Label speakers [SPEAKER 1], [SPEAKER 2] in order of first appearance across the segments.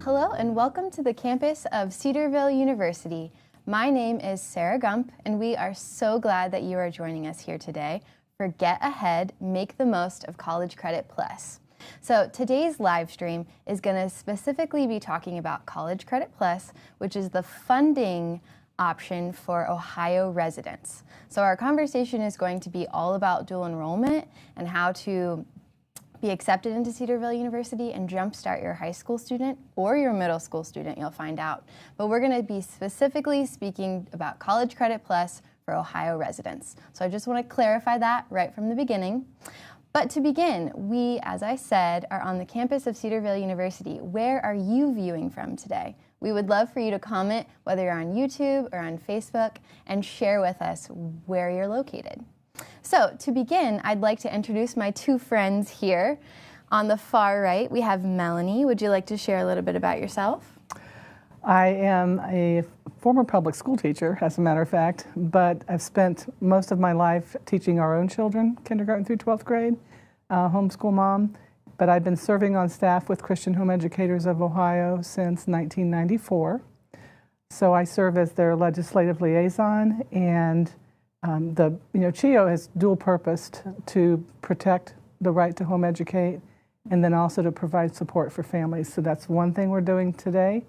[SPEAKER 1] Hello and welcome to the campus of Cedarville University. My name is Sarah Gump and we are so glad that you are joining us here today for Get Ahead, Make the Most of College Credit Plus. So today's live stream is going to specifically be talking about College Credit Plus, which is the funding option for Ohio residents. So our conversation is going to be all about dual enrollment and how to be accepted into Cedarville University and jumpstart your high school student or your middle school student, you'll find out. But we're going to be specifically speaking about College Credit Plus for Ohio residents. So I just want to clarify that right from the beginning. But to begin, we, as I said, are on the campus of Cedarville University. Where are you viewing from today? We would love for you to comment whether you're on YouTube or on Facebook and share with us where you're located. So to begin, I'd like to introduce my two friends here. On the far right, we have Melanie. Would you like to share a little bit about yourself?
[SPEAKER 2] I am a former public school teacher, as a matter of fact, but I've spent most of my life teaching our own children, kindergarten through 12th grade, homeschool mom. But I've been serving on staff with Christian Home Educators of Ohio since 1994. So I serve as their legislative liaison, and the CHEO has dual-purposed to protect the right to home educate and then also to provide support for families. So that's one thing we're doing today,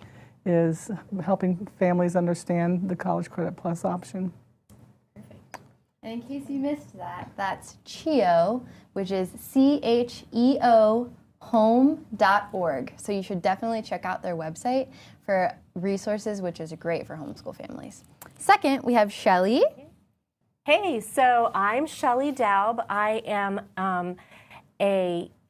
[SPEAKER 2] is helping families understand the College Credit Plus option.
[SPEAKER 1] Perfect. And in case you missed that, that's CHEO, which is CHEO home.org. So you should definitely check out their website for resources, which is great for homeschool families. Second, we have Shelly.
[SPEAKER 3] Hey, so I'm Shelly Daub. I am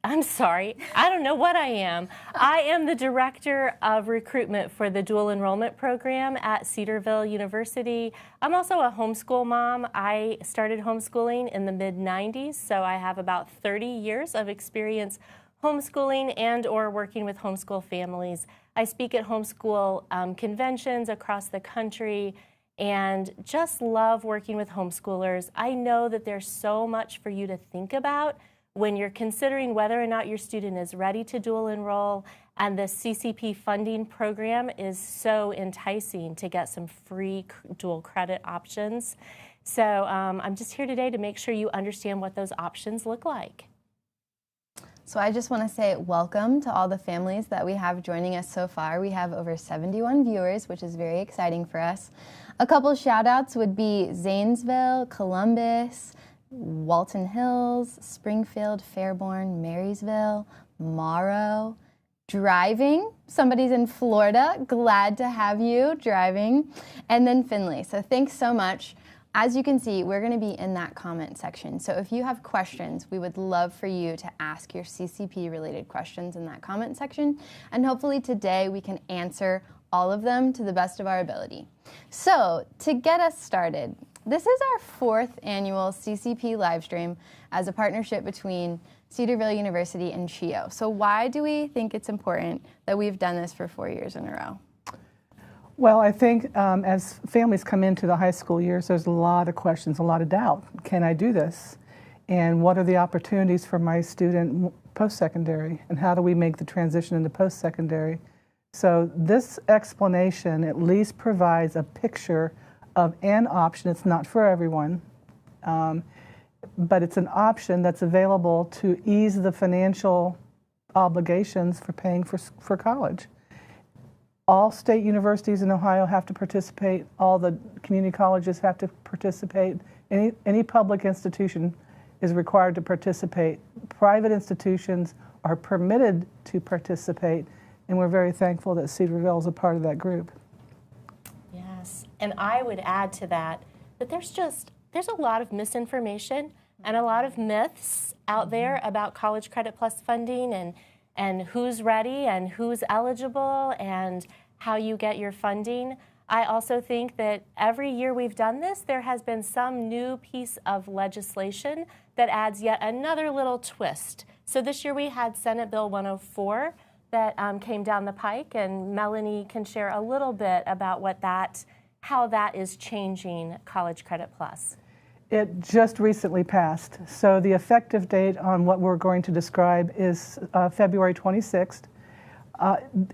[SPEAKER 3] I'm sorry, I don't know what I am. I am the Director of Recruitment for the Dual Enrollment Program at Cedarville University. I'm also a homeschool mom. I started homeschooling in the mid-90s, so I have about 30 years of experience homeschooling and or working with homeschool families. I speak at homeschool conventions across the country and just love working with homeschoolers. I know that there's so much for you to think about when you're considering whether or not your student is ready to dual enroll, and the CCP funding program is so enticing to get some free dual credit options. So I'm just here today to make sure you understand what those options look like.
[SPEAKER 1] So I just want to say welcome to all the families that we have joining us so far. We have over 71 viewers, which is very exciting for us. A couple shout outs would be Zanesville, Columbus, Walton Hills, Springfield, Fairborn, Marysville, Morrow, driving. Somebody's in Florida. Glad to have you driving. And then Findlay. So thanks so much. As you can see, we're going to be in that comment section. So if you have questions, we would love for you to ask your CCP-related questions in that comment section. And hopefully today we can answer all of them to the best of our ability. So to get us started, this is our fourth annual CCP livestream as a partnership between Cedarville University and CHEO. So why do we think it's important that we've done this for 4 years in a row?
[SPEAKER 2] Well, I think as families come into the high school years, there's a lot of questions, a lot of doubt. Can I do this? And what are the opportunities for my student post-secondary? And how do we make the transition into post-secondary? So this explanation at least provides a picture of an option. It's not for everyone, but it's an option that's available to ease the financial obligations for paying for college. All state universities in Ohio have to participate. All the community colleges have to participate. Any public institution is required to participate. Private institutions are permitted to participate, and we're very thankful that Cedarville is a part of that group.
[SPEAKER 3] Yes, and I would add to that there's a lot of misinformation and a lot of myths out there about College Credit Plus funding and who's ready and who's eligible and how you get your funding. I also think that every year we've done this, there has been some new piece of legislation that adds yet another little twist. So this year we had Senate Bill 104 that came down the pike, and Melanie can share a little bit about how that is changing College Credit Plus.
[SPEAKER 2] It just recently passed. So the effective date on what we're going to describe is February 26th.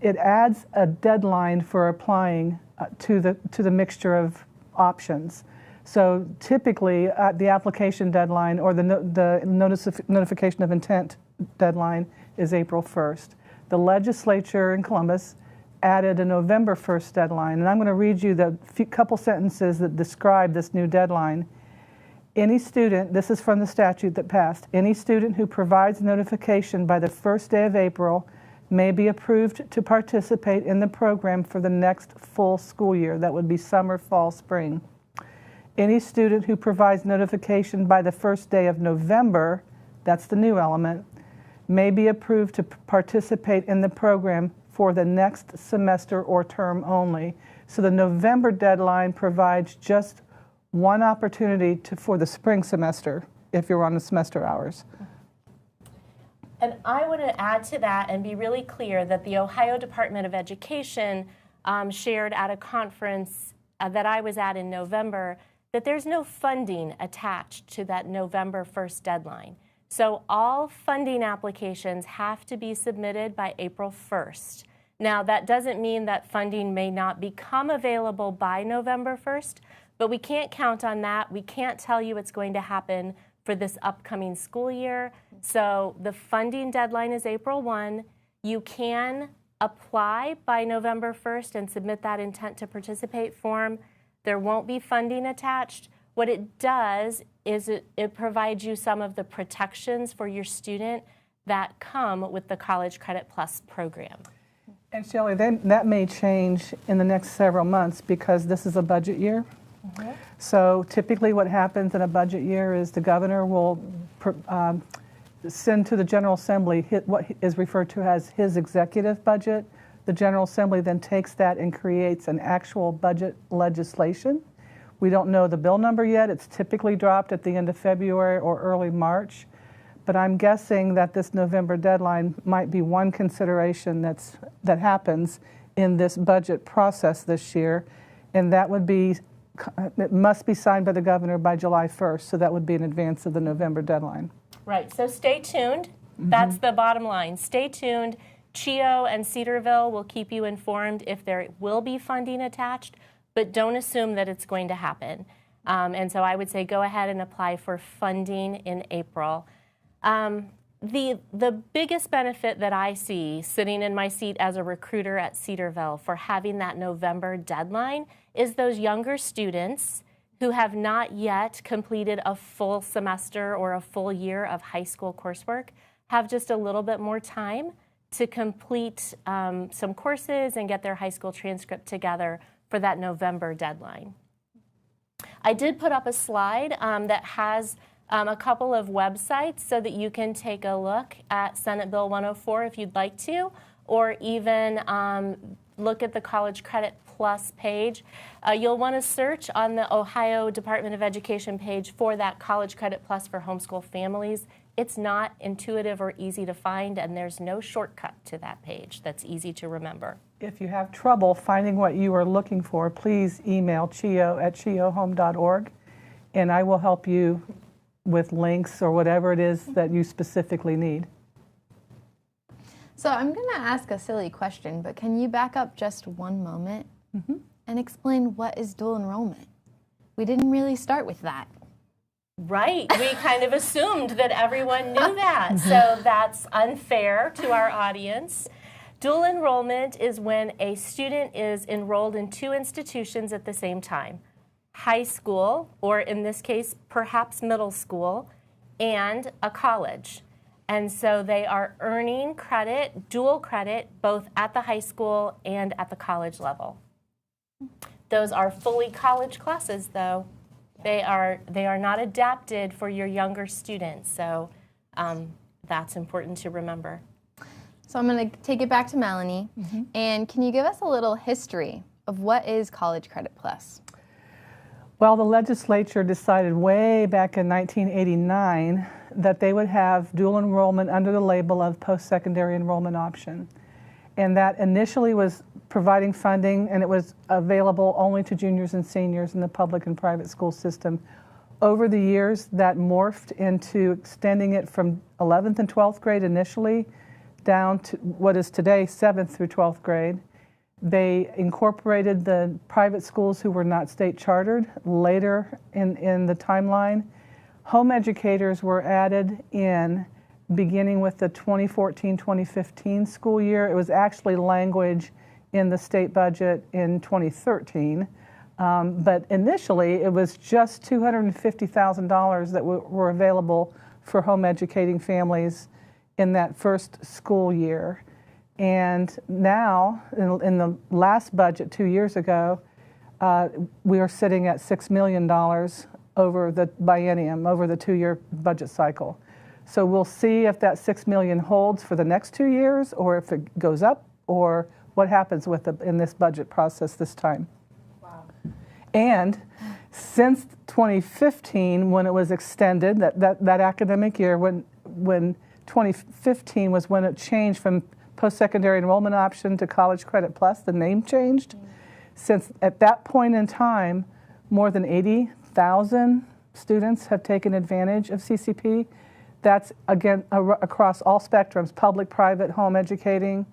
[SPEAKER 2] it adds a deadline for applying to the mixture of options. So typically, the application deadline or the notification of intent deadline is April 1st. The legislature in Columbus added a November 1st deadline, and I'm going to read you the couple sentences that describe this new deadline. Any student, this is from the statute that passed, any student who provides notification by the first day of April may be approved to participate in the program for the next full school year. That would be summer, fall, spring. Any student who provides notification by the first day of November, that's the new element, may be approved to participate in the program for the next semester or term only. So the November deadline provides just one opportunity for the spring semester if you're on the semester hours.
[SPEAKER 3] And I want to add to that and be really clear that the Ohio Department of Education shared at a conference that I was at in November that there's no funding attached to that November 1st deadline. So all funding applications have to be submitted by April 1st. Now, that doesn't mean that funding may not become available by November 1st, but we can't count on that. We can't tell you it's going to happen for this upcoming school year. So the funding deadline is April 1. You can apply by November 1st and submit that intent to participate form. There won't be funding attached. What it does is it provides you some of the protections for your student that come with the College Credit Plus program.
[SPEAKER 2] And Shelley, that may change in the next several months because this is a budget year. Mm-hmm. So typically what happens in a budget year is the governor will send to the General Assembly what is referred to as his executive budget. The General Assembly then takes that and creates an actual budget legislation. We don't know the bill number yet. It's typically dropped at the end of February or early March. But I'm guessing that this November deadline might be one consideration that happens in this budget process this year. And that would be, it must be signed by the governor by July 1st. So that would be in advance of the November deadline.
[SPEAKER 3] Right. So stay tuned. Mm-hmm. That's the bottom line. Stay tuned. CHEO and Cedarville will keep you informed if there will be funding attached, but don't assume that it's going to happen. And so I would say go ahead and apply for funding in April. The biggest benefit that I see sitting in my seat as a recruiter at Cedarville for having that November deadline is those younger students who have not yet completed a full semester or a full year of high school coursework have just a little bit more time to complete some courses and get their high school transcript together for that November deadline. I did put up a slide that has a couple of websites so that you can take a look at Senate Bill 104 if you'd like to, or even look at the College Credit Plus page. You'll want to search on the Ohio Department of Education page for that College Credit Plus for homeschool families. It's not intuitive or easy to find, and there's no shortcut to that page that's easy to remember.
[SPEAKER 2] If you have trouble finding what you are looking for, please email cheo@cheohome.org, and I will help you with links or whatever it is that you specifically need.
[SPEAKER 1] So I'm going to ask a silly question, but can you back up just one moment and explain what is dual enrollment? We didn't really start with that.
[SPEAKER 3] Right. We kind of assumed that everyone knew that. So that's unfair to our audience. Dual enrollment is when a student is enrolled in two institutions at the same time. High school, or in this case, perhaps middle school, and a college. And so they are earning credit, dual credit, both at the high school and at the college level. Those are fully college classes, though. They are not adapted for your younger students, so that's important to remember.
[SPEAKER 1] So I'm going to take it back to Melanie, and can you give us a little history of what is College Credit Plus?
[SPEAKER 2] Well, the legislature decided way back in 1989 that they would have dual enrollment under the label of post-secondary enrollment option. And that initially was providing funding, and it was available only to juniors and seniors in the public and private school system. Over the years, that morphed into extending it from 11th and 12th grade initially down to what is today 7th through 12th grade. They incorporated the private schools who were not state chartered later in the timeline. Home educators were added in beginning with the 2014-2015 school year. It was actually language in the state budget in 2013. But initially, it was just $250,000 that were available for home educating families in that first school year. And now, in the last budget 2 years ago, we are sitting at $6 million over the biennium, over the 2-year budget cycle. So we'll see if that $6 million holds for the next 2 years, or if it goes up, or what happens with in this budget process this time.
[SPEAKER 3] Wow.
[SPEAKER 2] And since 2015, when it was extended, that academic year, when 2015 was when it changed from post-secondary enrollment option to college credit plus, the name changed. Since at that point in time, more than 80,000 students have taken advantage of CCP. That's, again, across all spectrums, public, private, home educating,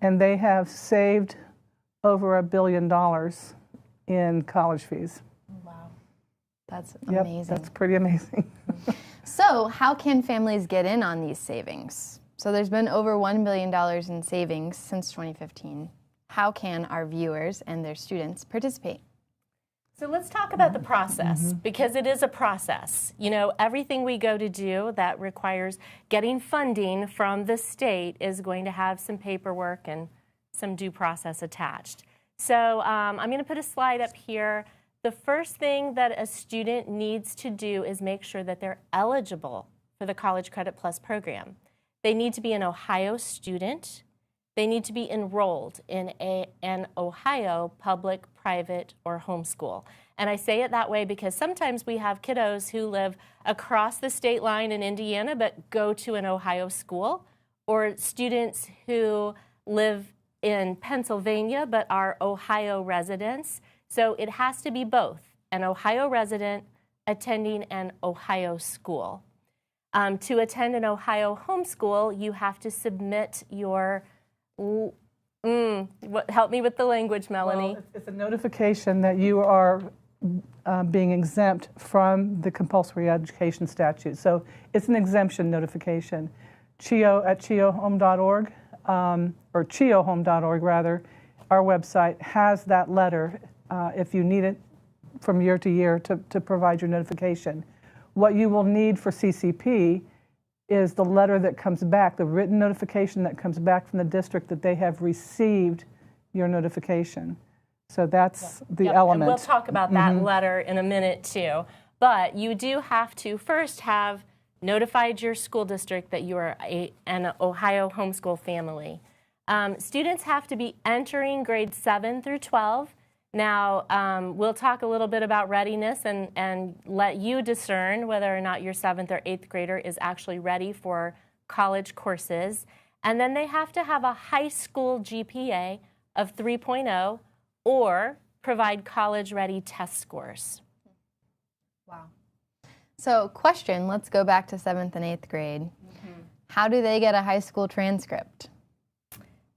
[SPEAKER 2] and they have saved over $1 billion in college fees.
[SPEAKER 1] Wow, that's amazing.
[SPEAKER 2] Yep, that's pretty amazing.
[SPEAKER 1] So how can families get in on these savings? So there's been over $1 billion in savings since 2015. How can our viewers and their students participate?
[SPEAKER 3] So let's talk about the process, because it is a process. You know, everything we go to do that requires getting funding from the state is going to have some paperwork and some due process attached. So I'm going to put a slide up here. The first thing that a student needs to do is make sure that they're eligible for the College Credit Plus program. They need to be an Ohio student. They need to be enrolled in an Ohio public, private, or homeschool. And I say it that way because sometimes we have kiddos who live across the state line in Indiana but go to an Ohio school, or students who live in Pennsylvania but are Ohio residents. So it has to be both, an Ohio resident attending an Ohio school. To attend an Ohio homeschool, you have to submit your, help me with the language, Melanie.
[SPEAKER 2] Well, it's a notification that you are being exempt from the compulsory education statute. So it's an exemption notification. CHEO at CHEOhome.org, or CHEOhome.org rather, our website has that letter if you need it from year to year to provide your notification. What you will need for CCP is the letter that comes back, the written notification that comes back from the district that they have received your notification. So that's the element.
[SPEAKER 3] And we'll talk about that letter in a minute too. But you do have to first have notified your school district that you are an Ohio homeschool family. Students have to be entering grades 7 through 12. Now, we'll talk a little bit about readiness and let you discern whether or not your 7th or 8th grader is actually ready for college courses. And then they have to have a high school GPA of 3.0 or provide college-ready test scores.
[SPEAKER 1] Wow. So question, let's go back to 7th and 8th grade. How do they get a high school transcript?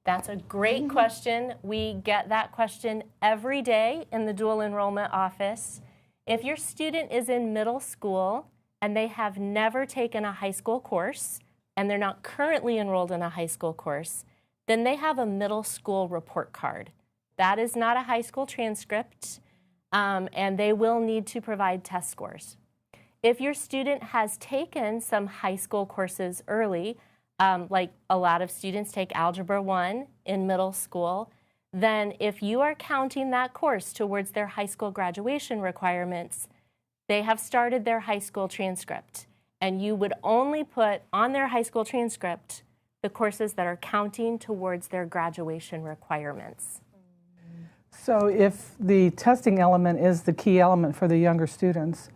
[SPEAKER 3] That's a great question. We get that question every day in the dual enrollment office. If your student is in middle school and they have never taken a high school course and they're not currently enrolled in a high school course, then they have a middle school report card. That is not a high school transcript, and they will need to provide test scores. If your student has taken some high school courses early, like a lot of students take Algebra 1 in middle school, then if you are counting that course towards their high school graduation requirements, they have started their high school transcript. And you would only put on their high school transcript the courses that are counting towards their graduation requirements.
[SPEAKER 2] So if the testing element is the key element for the younger students,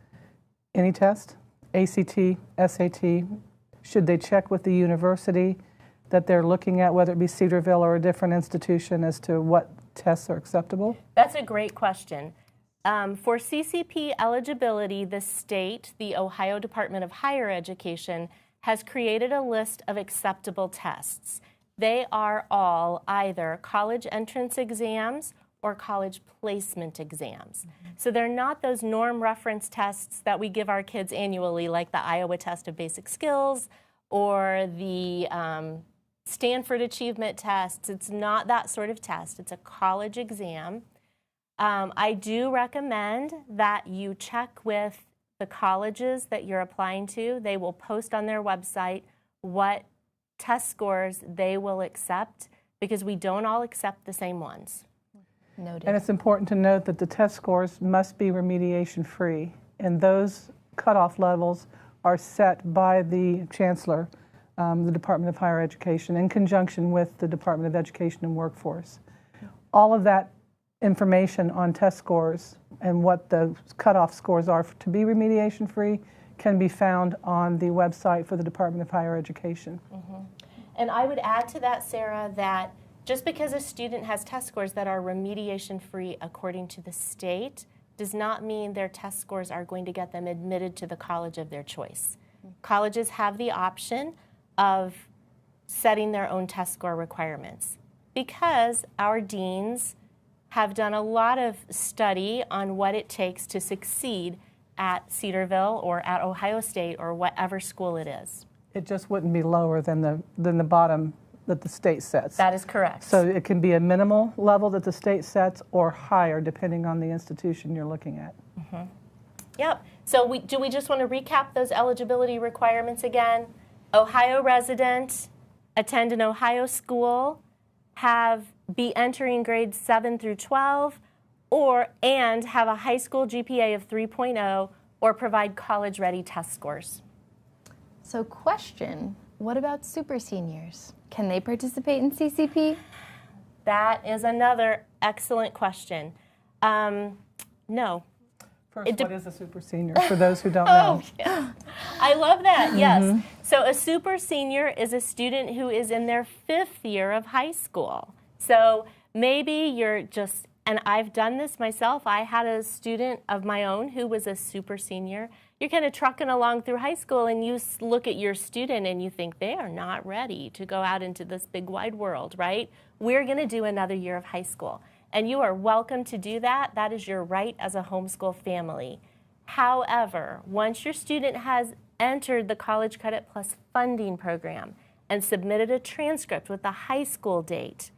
[SPEAKER 2] any test, ACT, SAT, should they check with the university that they're looking at, whether it be Cedarville or a different institution, as to what tests are acceptable?
[SPEAKER 3] That's a great question. For CCP eligibility, the state, the Ohio Department of Higher Education, has created a list of acceptable tests. they are all either college entrance exams or college placement exams. So they're not those norm reference tests that we give our kids annually, like the Iowa Test of Basic Skills or the Stanford Achievement Tests. It's not that sort of test. It's a college exam. I do recommend that you check with the colleges that you're applying to. They will post on their website what test scores they will accept, because we don't all accept the same ones.
[SPEAKER 1] Noted.
[SPEAKER 2] And it's important to note that the test scores must be remediation free, and those cutoff levels are set by the chancellor, the Department of Higher Education, in conjunction with the Department of Education and Workforce. All of that information on test scores and what the cutoff scores are to be remediation free can be found on the website for the Department of Higher Education.
[SPEAKER 3] And I would add to that, Sarah, that just because a student has test scores that are remediation free according to the state does not mean their test scores are going to get them admitted to the college of their choice. Colleges have the option of setting their own test score requirements, because our deans have done a lot of study on what it takes to succeed at Cedarville or at Ohio State or whatever school it is.
[SPEAKER 2] It just wouldn't be lower than the bottom that the state sets.
[SPEAKER 3] That is correct.
[SPEAKER 2] So it can be a minimal level that the state sets or higher depending on the institution you're looking at.
[SPEAKER 3] Yep. So do we just want to recap those eligibility requirements again? Ohio resident, attend an Ohio school, be entering grades 7 through 12, and have a high school GPA of 3.0 or provide college-ready test scores.
[SPEAKER 1] So question, what about super seniors? Can they participate in CCP?
[SPEAKER 3] That is another excellent question. No.
[SPEAKER 2] First, what is a super senior, for those who don't know?
[SPEAKER 3] Yeah. I love that, yes. So a super senior is a student who is in their 5th year of high school. So maybe you're just, and I've done this myself, I had a student of my own who was a super senior. You're kind of trucking along through high school and you look at your student and you think they are not ready to go out into this big wide world, right? We're going to do another year of high school. And you are welcome to do that. That is your right as a homeschool family. However, once your student has entered the College Credit Plus funding program and submitted a transcript with the high school date,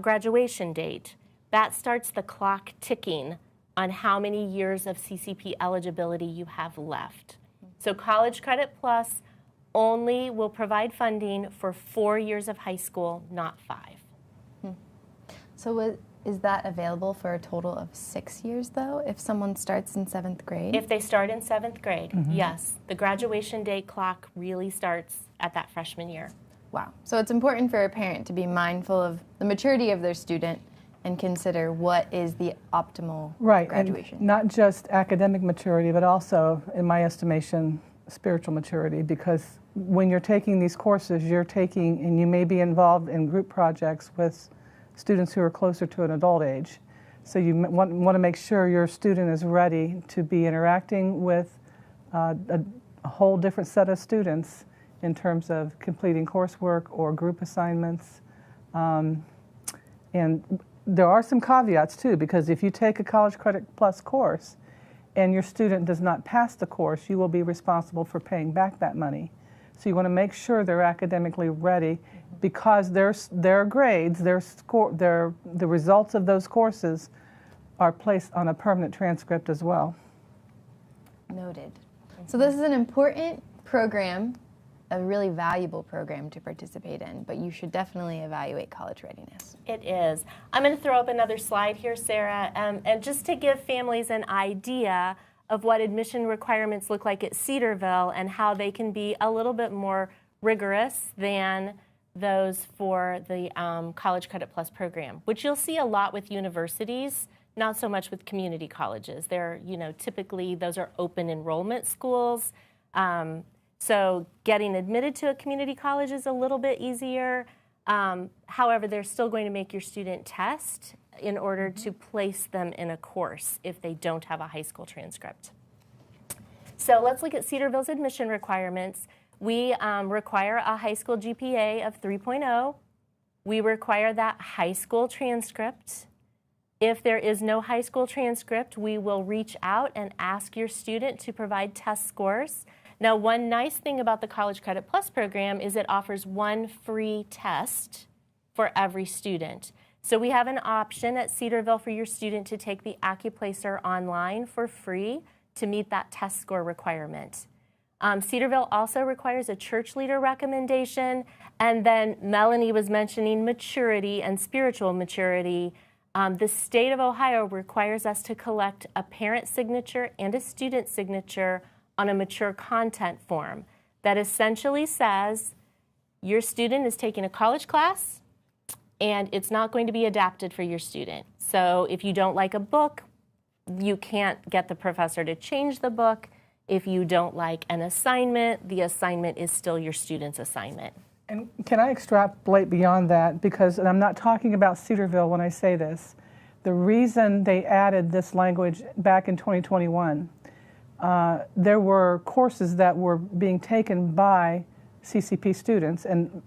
[SPEAKER 3] graduation date, that starts the clock ticking on how many years of CCP eligibility you have left. So College Credit Plus only will provide funding for 4 years of high school, not 5.
[SPEAKER 1] So is that available for a total of 6 years, though, if someone starts in 7th grade?
[SPEAKER 3] If they start in 7th grade, yes. The graduation date clock really starts at that freshman year.
[SPEAKER 1] Wow. So it's important for a parent to be mindful of the maturity of their student and consider what is the optimal graduation.
[SPEAKER 2] And not just academic maturity, but also, in my estimation, spiritual maturity, because when you're taking these courses, you're taking, and you may be involved in group projects with students who are closer to an adult age. So you want to make sure your student is ready to be interacting with a whole different set of students in terms of completing coursework or group assignments. And there are some caveats too, because if you take a College Credit Plus course and your student does not pass the course, you will be responsible for paying back that money. So you want to make sure they're academically ready, because their grades, the results of those courses are placed on a permanent transcript as well.
[SPEAKER 1] Noted. So this is an important program, a really valuable program to participate in, but you should definitely evaluate college readiness.
[SPEAKER 3] It is. I'm going to throw up another slide here, Sarah, and just to give families an idea of what admission requirements look like at Cedarville and how they can be a little bit more rigorous than those for the College Credit Plus program, which you'll see a lot with universities, not so much with community colleges. They're, typically those are open enrollment schools. So getting admitted to a community college is a little bit easier. However, they're still going to make your student test in order to place them in a course if they don't have a high school transcript. So let's look at Cedarville's admission requirements. We require a high school GPA of 3.0 We require that high school transcript. If there is no high school transcript, we will reach out and ask your student to provide test scores. Now, one nice thing about the College Credit Plus program is it offers one free test for every student. So we have an option at Cedarville for your student to take the AccuPlacer online for free to meet that test score requirement. Cedarville also requires a church leader recommendation, and then Melanie was mentioning maturity and spiritual maturity. The state of Ohio requires us to collect a parent signature and a student signature on a mature content form that essentially says your student is taking a college class and it's not going to be adapted for your student. So if you don't like a book, you can't get the professor to change the book. If you don't like an assignment, the assignment is still your student's assignment.
[SPEAKER 2] And can I extrapolate beyond that? Because, and I'm not talking about Cedarville when I say this, the reason they added this language back in 2021, there were courses that were being taken by CCP students, and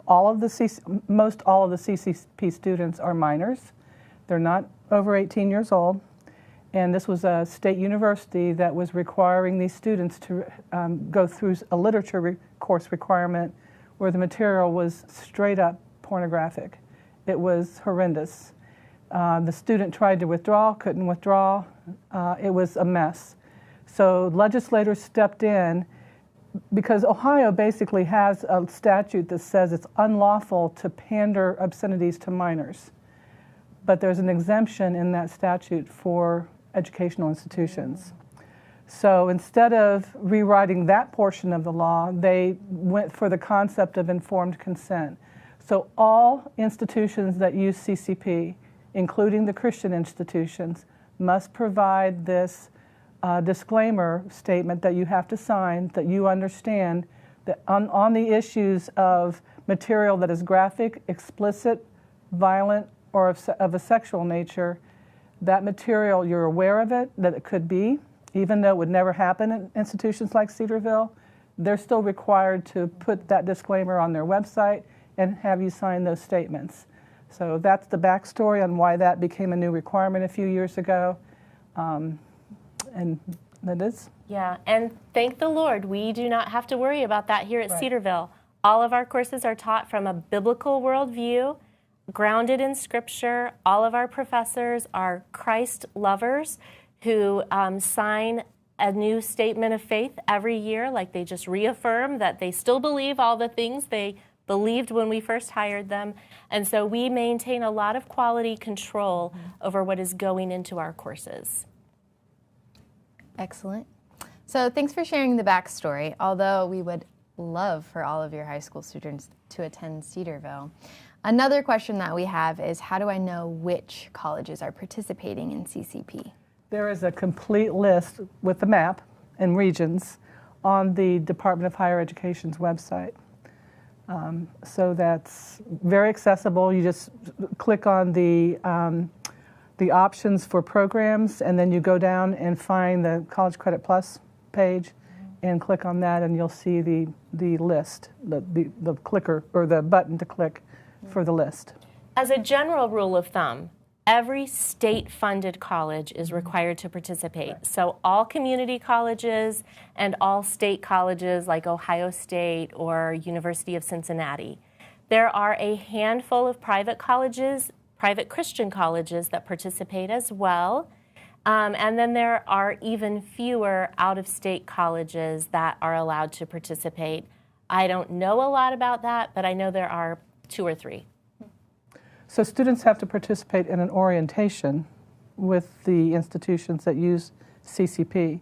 [SPEAKER 2] most all of the CCP students are minors. They're not over 18 years old. And this was a state university that was requiring these students to go through a literature course requirement where the material was straight up pornographic. It was horrendous. The student tried to withdraw, couldn't withdraw. It was a mess. So legislators stepped in because Ohio basically has a statute that says it's unlawful to pander obscenities to minors. But there's an exemption in that statute for educational institutions. So instead of rewriting that portion of the law, they went for the concept of informed consent. So all institutions that use CCP, including the Christian institutions, must provide this disclaimer statement that you have to sign, that you understand that on the issues of material that is graphic, explicit, violent, or of a sexual nature, that material, you're aware of it, that it could be, even though it would never happen in institutions like Cedarville, they're still required to put that disclaimer on their website and have you sign those statements. So that's the backstory on why that became a new requirement a few years ago. And that is.
[SPEAKER 3] Yeah, and thank the Lord, we do not have to worry about that here at Cedarville. All of our courses are taught from a biblical worldview, grounded in Scripture. All of our professors are Christ lovers who sign a new statement of faith every year, like they just reaffirm that they still believe all the things they believed when we first hired them. And so we maintain a lot of quality control over what is going into our courses.
[SPEAKER 1] Excellent. So thanks for sharing the backstory, although we would love for all of your high school students to attend Cedarville. Another question that we have is, how do I know which colleges are participating in CCP?
[SPEAKER 2] There is a complete list with the map and regions on the Department of Higher Education's website. So that's very accessible. You just click on the options for programs, and then you go down and find the College Credit Plus page and click on that, and you'll see the list, the clicker or the button to click for the list.
[SPEAKER 3] As a general rule of thumb, every state-funded college is required to participate. Right. So all community colleges and all state colleges like Ohio State or University of Cincinnati. There are a handful of private colleges, private Christian colleges that participate as well. And then there are even fewer out-of-state colleges that are allowed to participate. I don't know a lot about that, but I know there are 2 or 3.
[SPEAKER 2] So students have to participate in an orientation with the institutions that use CCP.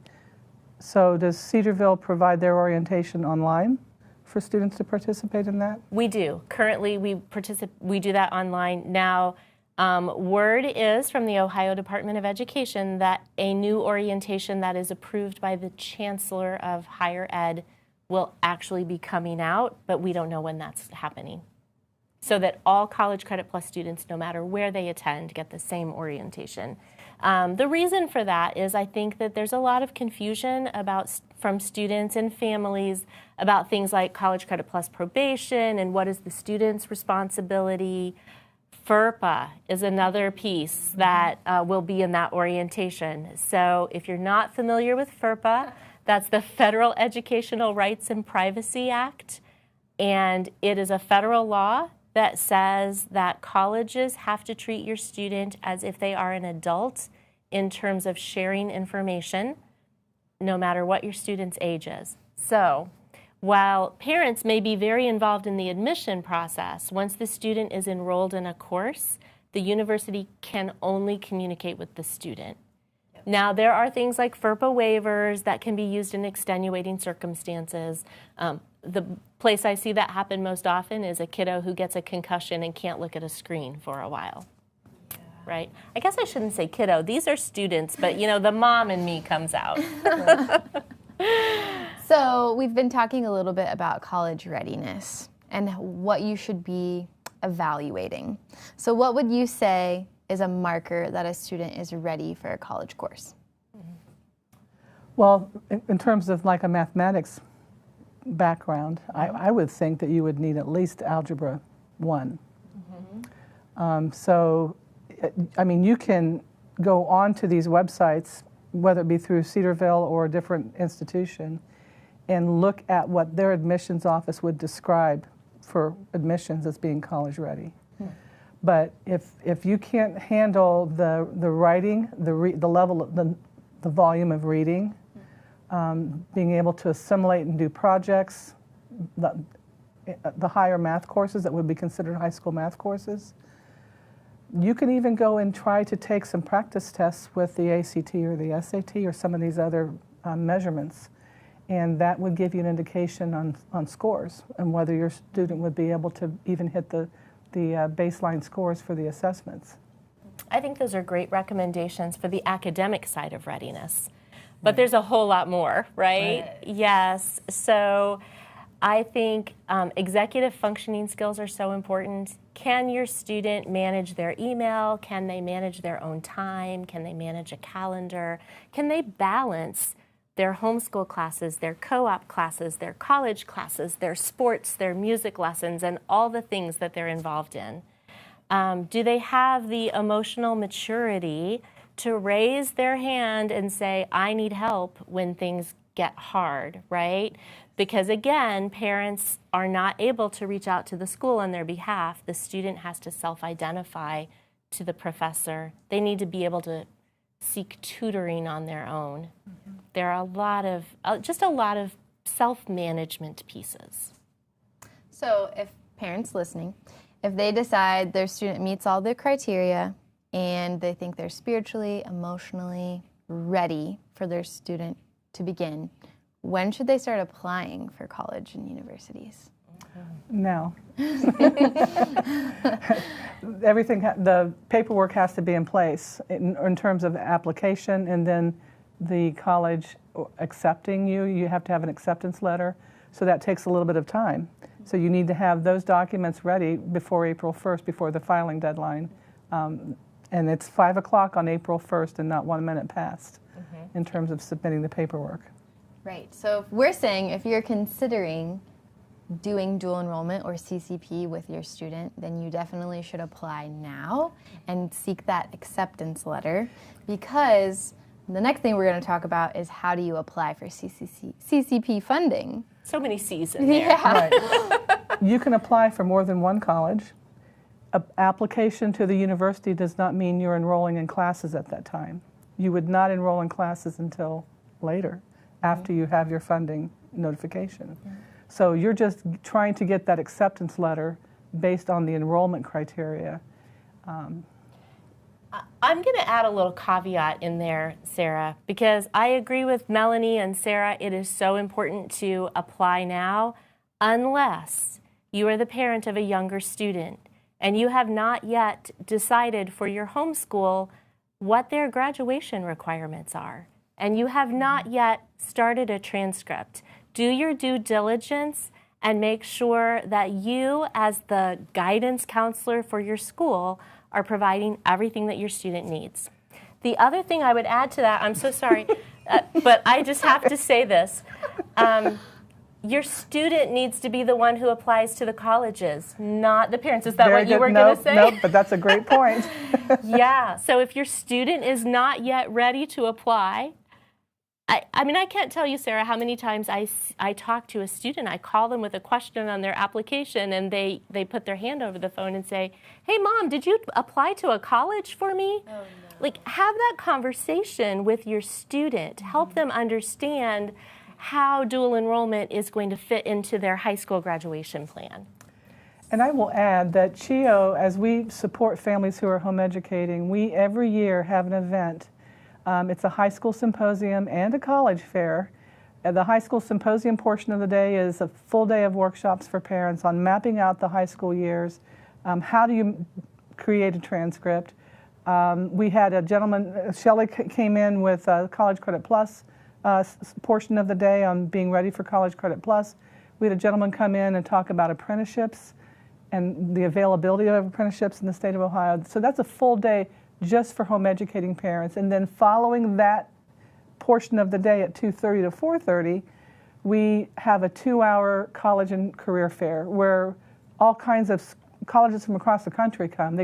[SPEAKER 2] So does Cedarville provide their orientation online for students to participate in that?
[SPEAKER 3] We do. Currently, we do that online. Now, word is from the Ohio Department of Education that a new orientation that is approved by the Chancellor of Higher Ed will actually be coming out, but we don't know when that's happening. So that all College Credit Plus students, no matter where they attend, get the same orientation. The reason for that is I think that there's a lot of confusion from students and families about things like College Credit Plus probation and what is the student's responsibility. FERPA is another piece that will be in that orientation. So if you're not familiar with FERPA, that's the Federal Educational Rights and Privacy Act, and it is a federal law that says that colleges have to treat your student as if they are an adult in terms of sharing information, no matter what your student's age is. So while parents may be very involved in the admission process, once the student is enrolled in a course, the university can only communicate with the student. Now, there are things like FERPA waivers that can be used in extenuating circumstances. The place I see that happen most often is a kiddo who gets a concussion and can't look at a screen for a while. Right? I guess I shouldn't say kiddo. These are students, but the mom in me comes out.
[SPEAKER 1] So we've been talking a little bit about college readiness and what you should be evaluating. So what would you say is a marker that a student is ready for a college course?
[SPEAKER 2] Well, in terms of like a mathematics background, I would think that you would need at least Algebra 1. So, I mean, you can go on to these websites, whether it be through Cedarville or a different institution, and look at what their admissions office would describe for admissions as being college ready. But if you can't handle the writing, the level of the volume of reading, being able to assimilate and do projects, the higher math courses that would be considered high school math courses, you can even go and try to take some practice tests with the ACT or the SAT or some of these other measurements. And that would give you an indication on scores and whether your student would be able to even hit the baseline scores for the assessments.
[SPEAKER 3] I think those are great recommendations for the academic side of readiness. But there's a whole lot more, right? Yes. So I think executive functioning skills are so important. Can your student manage their email? Can they manage their own time? Can they manage a calendar? Can they balance their homeschool classes, their co-op classes, their college classes, their sports, their music lessons, and all the things that they're involved in? Do they have the emotional maturity to raise their hand and say, I need help when things get hard, right? Because again, parents are not able to reach out to the school on their behalf. The student has to self-identify to the professor. They need to be able to seek tutoring on their own. There are a lot of self-management pieces.
[SPEAKER 1] So if parents listening, if they decide their student meets all the criteria and they think they're spiritually, emotionally ready for their student to begin, when should they start applying for college and universities?
[SPEAKER 2] Now. Everything, the paperwork has to be in place in terms of application, and then the college accepting you. You have to have an acceptance letter, so that takes a little bit of time. So you need to have those documents ready before April 1st, before the filing deadline. And it's 5 o'clock on April 1st and not 1 minute past in terms of submitting the paperwork.
[SPEAKER 1] Right. So we're saying if you're considering doing dual enrollment or CCP with your student, then you definitely should apply now and seek that acceptance letter, because the next thing we're going to talk about is how do you apply for CCP funding.
[SPEAKER 3] So many C's in there.
[SPEAKER 1] Yeah.
[SPEAKER 2] Right. You can apply for more than one college. An application to the university does not mean you're enrolling in classes at that time. You would not enroll in classes until later, after you have your funding notification. So you're just trying to get that acceptance letter based on the enrollment criteria.
[SPEAKER 3] I'm going to add a little caveat in there, Sarah, because I agree with Melanie and Sarah. It is so important to apply now, unless you are the parent of a younger student and you have not yet decided for your homeschool what their graduation requirements are, and you have not yet started a transcript. Do your due diligence and make sure that you, as the guidance counselor for your school, are providing everything that your student needs. The other thing I would add to that, I'm so sorry, but I just have to say this. Your student needs to be the one who applies to the colleges, not the parents. Is that
[SPEAKER 2] Very
[SPEAKER 3] what you
[SPEAKER 2] good.
[SPEAKER 3] were going to say?
[SPEAKER 2] No, but that's a great point.
[SPEAKER 3] Yeah. So if your student is not yet ready to apply, I mean, I can't tell you, Sarah, how many times I talk to a student. I call them with a question on their application, and they put their hand over the phone and say, "Hey, Mom, did you apply to a college for me?" Oh, no. Like, have that conversation with your student. Help them understand how dual enrollment is going to fit into their high school graduation plan.
[SPEAKER 2] And I will add that CHEO, as we support families who are home educating, we every year have an event. It's a high school symposium and a college fair. The high school symposium portion of the day is a full day of workshops for parents on mapping out the high school years. How do you create a transcript? We had a gentleman, Shelley came in with College Credit Plus portion of the day on being ready for College Credit Plus. We had a gentleman come in and talk about apprenticeships and the availability of apprenticeships in the state of Ohio. So that's a full day just for home educating parents. And then following that portion of the day at 2:30 to 4:30, we have a 2-hour college and career fair where all kinds of colleges from across the country come.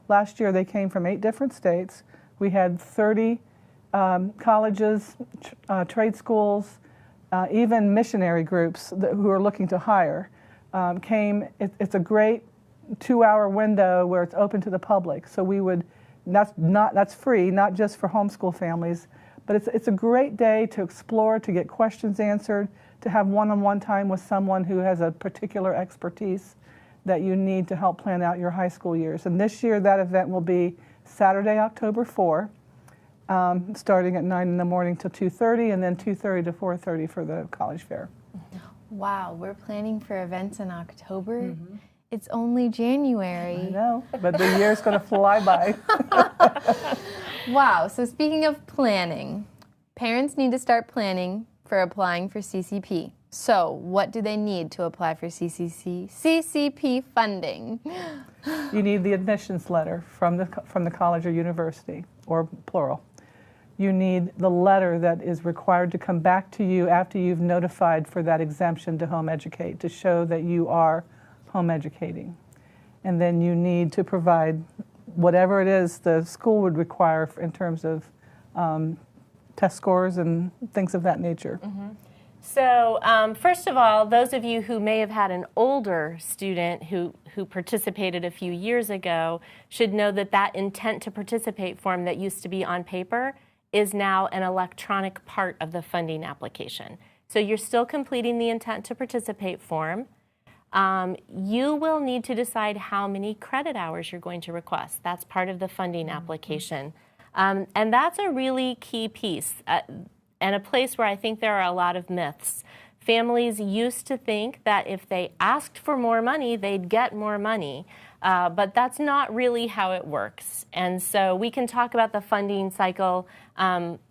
[SPEAKER 2] Last year they came from 8 different states. We had 30 colleges, trade schools, even missionary groups who are looking to hire came. It's a great 2-hour window where it's open to the public. So we would, that's free, not just for homeschool families, but it's a great day to explore, to get questions answered, to have one-on-one time with someone who has a particular expertise that you need to help plan out your high school years. And this year that event will be Saturday, October 4. Starting at 9 in the morning till 2:30, and then 2:30 to 4:30 for the college fair.
[SPEAKER 1] Wow, we're planning for events in October. Mm-hmm. It's only January.
[SPEAKER 2] I know, but the year's going to fly by.
[SPEAKER 1] Wow, so speaking of planning, parents need to start planning for applying for CCP. So what do they need to apply for CCP funding?
[SPEAKER 2] You need the admissions letter from the college or university, or plural. You need the letter that is required to come back to you after you've notified for that exemption to home educate, to show that you are home educating. And then you need to provide whatever it is the school would require in terms of test scores and things of that nature. Mm-hmm.
[SPEAKER 3] So first of all, those of you who may have had an older student who participated a few years ago should know that that intent to participate form that used to be on paper is now an electronic part of the funding application. So you're still completing the intent to participate form. You will need to decide how many credit hours you're going to request. That's part of the funding application. And that's a really key piece and a place where I think there are a lot of myths. Families used to think that if they asked for more money, they'd get more money. But that's not really how it works. And so we can talk about the funding cycle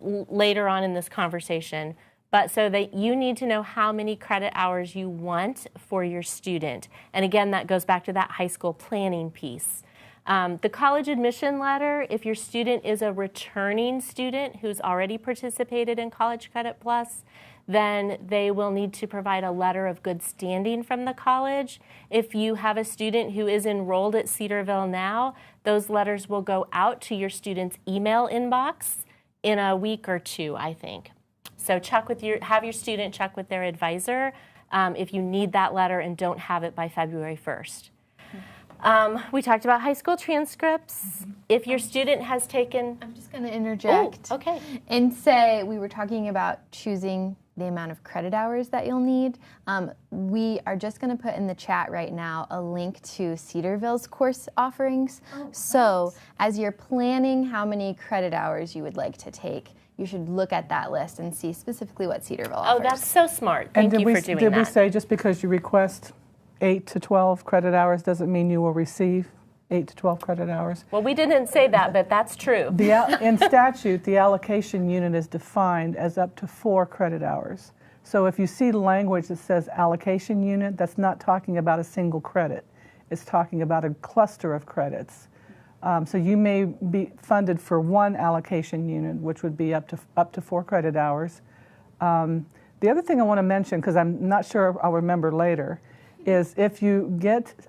[SPEAKER 3] later on in this conversation. But so that you need to know how many credit hours you want for your student. And again, that goes back to that high school planning piece. The college admission letter, if your student is a returning student who's already participated in College Credit Plus, then they will need to provide a letter of good standing from the college. If you have a student who is enrolled at Cedarville now, those letters will go out to your student's email inbox in a week or 2, I think. So have your student check with their advisor if you need that letter and don't have it by February 1st. We talked about high school transcripts. Mm-hmm. If your student has taken...
[SPEAKER 1] I'm just going to interject.
[SPEAKER 3] Ooh, okay.
[SPEAKER 1] And say we were talking about choosing the amount of credit hours that you'll need. We are just going to put in the chat right now a link to Cedarville's course offerings. Oh, so as you're planning how many credit hours you would like to take, you should look at that list and see specifically what Cedarville offers.
[SPEAKER 3] Oh, that's so smart. Thank you for doing that.
[SPEAKER 2] Did we say just because you request 8 to 12 credit hours doesn't mean you will receive 8 to 12 credit hours?
[SPEAKER 3] Well, we didn't say that, but that's true.
[SPEAKER 2] In statute, the allocation unit is defined as up to 4 credit hours. So if you see language that says allocation unit, that's not talking about a single credit. It's talking about a cluster of credits. So you may be funded for one allocation unit, which would be up to 4 credit hours. The other thing I want to mention, because I'm not sure I'll remember later, is if you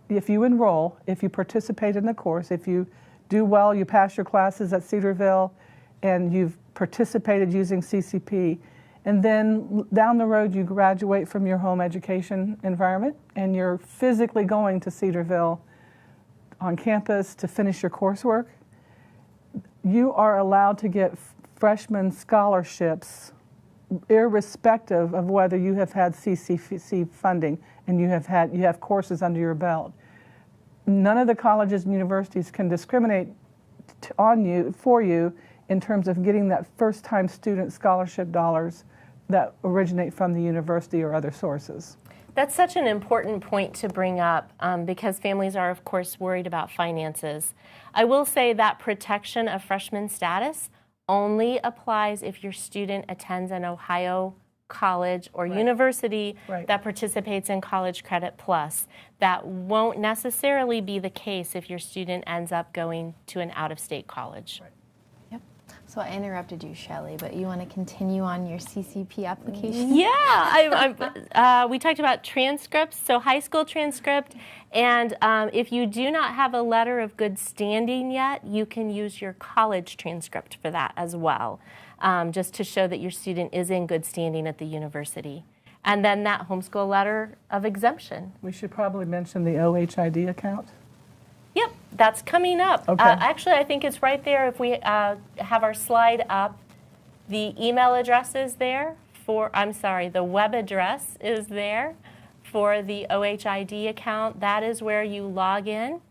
[SPEAKER 2] enroll, if you participate in the course, if you do well, you pass your classes at Cedarville, and you've participated using CCP, and then down the road you graduate from your home education environment, and you're physically going to Cedarville on campus to finish your coursework, you are allowed to get freshman scholarships irrespective of whether you have had CCP funding and you have courses under your belt. None of the colleges and universities can discriminate for you in terms of getting that first-time student scholarship dollars that originate from the university or other sources.
[SPEAKER 3] That's such an important point to bring up because families are, of course, worried about finances. I will say that protection of freshman status only applies if your student attends an Ohio college or university that participates in College Credit Plus. That won't necessarily be the case if your student ends up going to an out-of-state college.
[SPEAKER 1] Yep. So I interrupted you, Shelley, but you want to continue on your CCP application?
[SPEAKER 3] Yeah, we talked about transcripts, so high school transcript, and if you do not have a letter of good standing yet, you can use your college transcript for that as well, just to show that your student is in good standing at the university. And then that homeschool letter of exemption.
[SPEAKER 2] We should probably mention the OHID account.
[SPEAKER 3] Yep, that's coming up.
[SPEAKER 2] Okay.
[SPEAKER 3] Actually, I think it's right there. If we have our slide up, the email address is there the web address is there for the OHID account. That is where you log in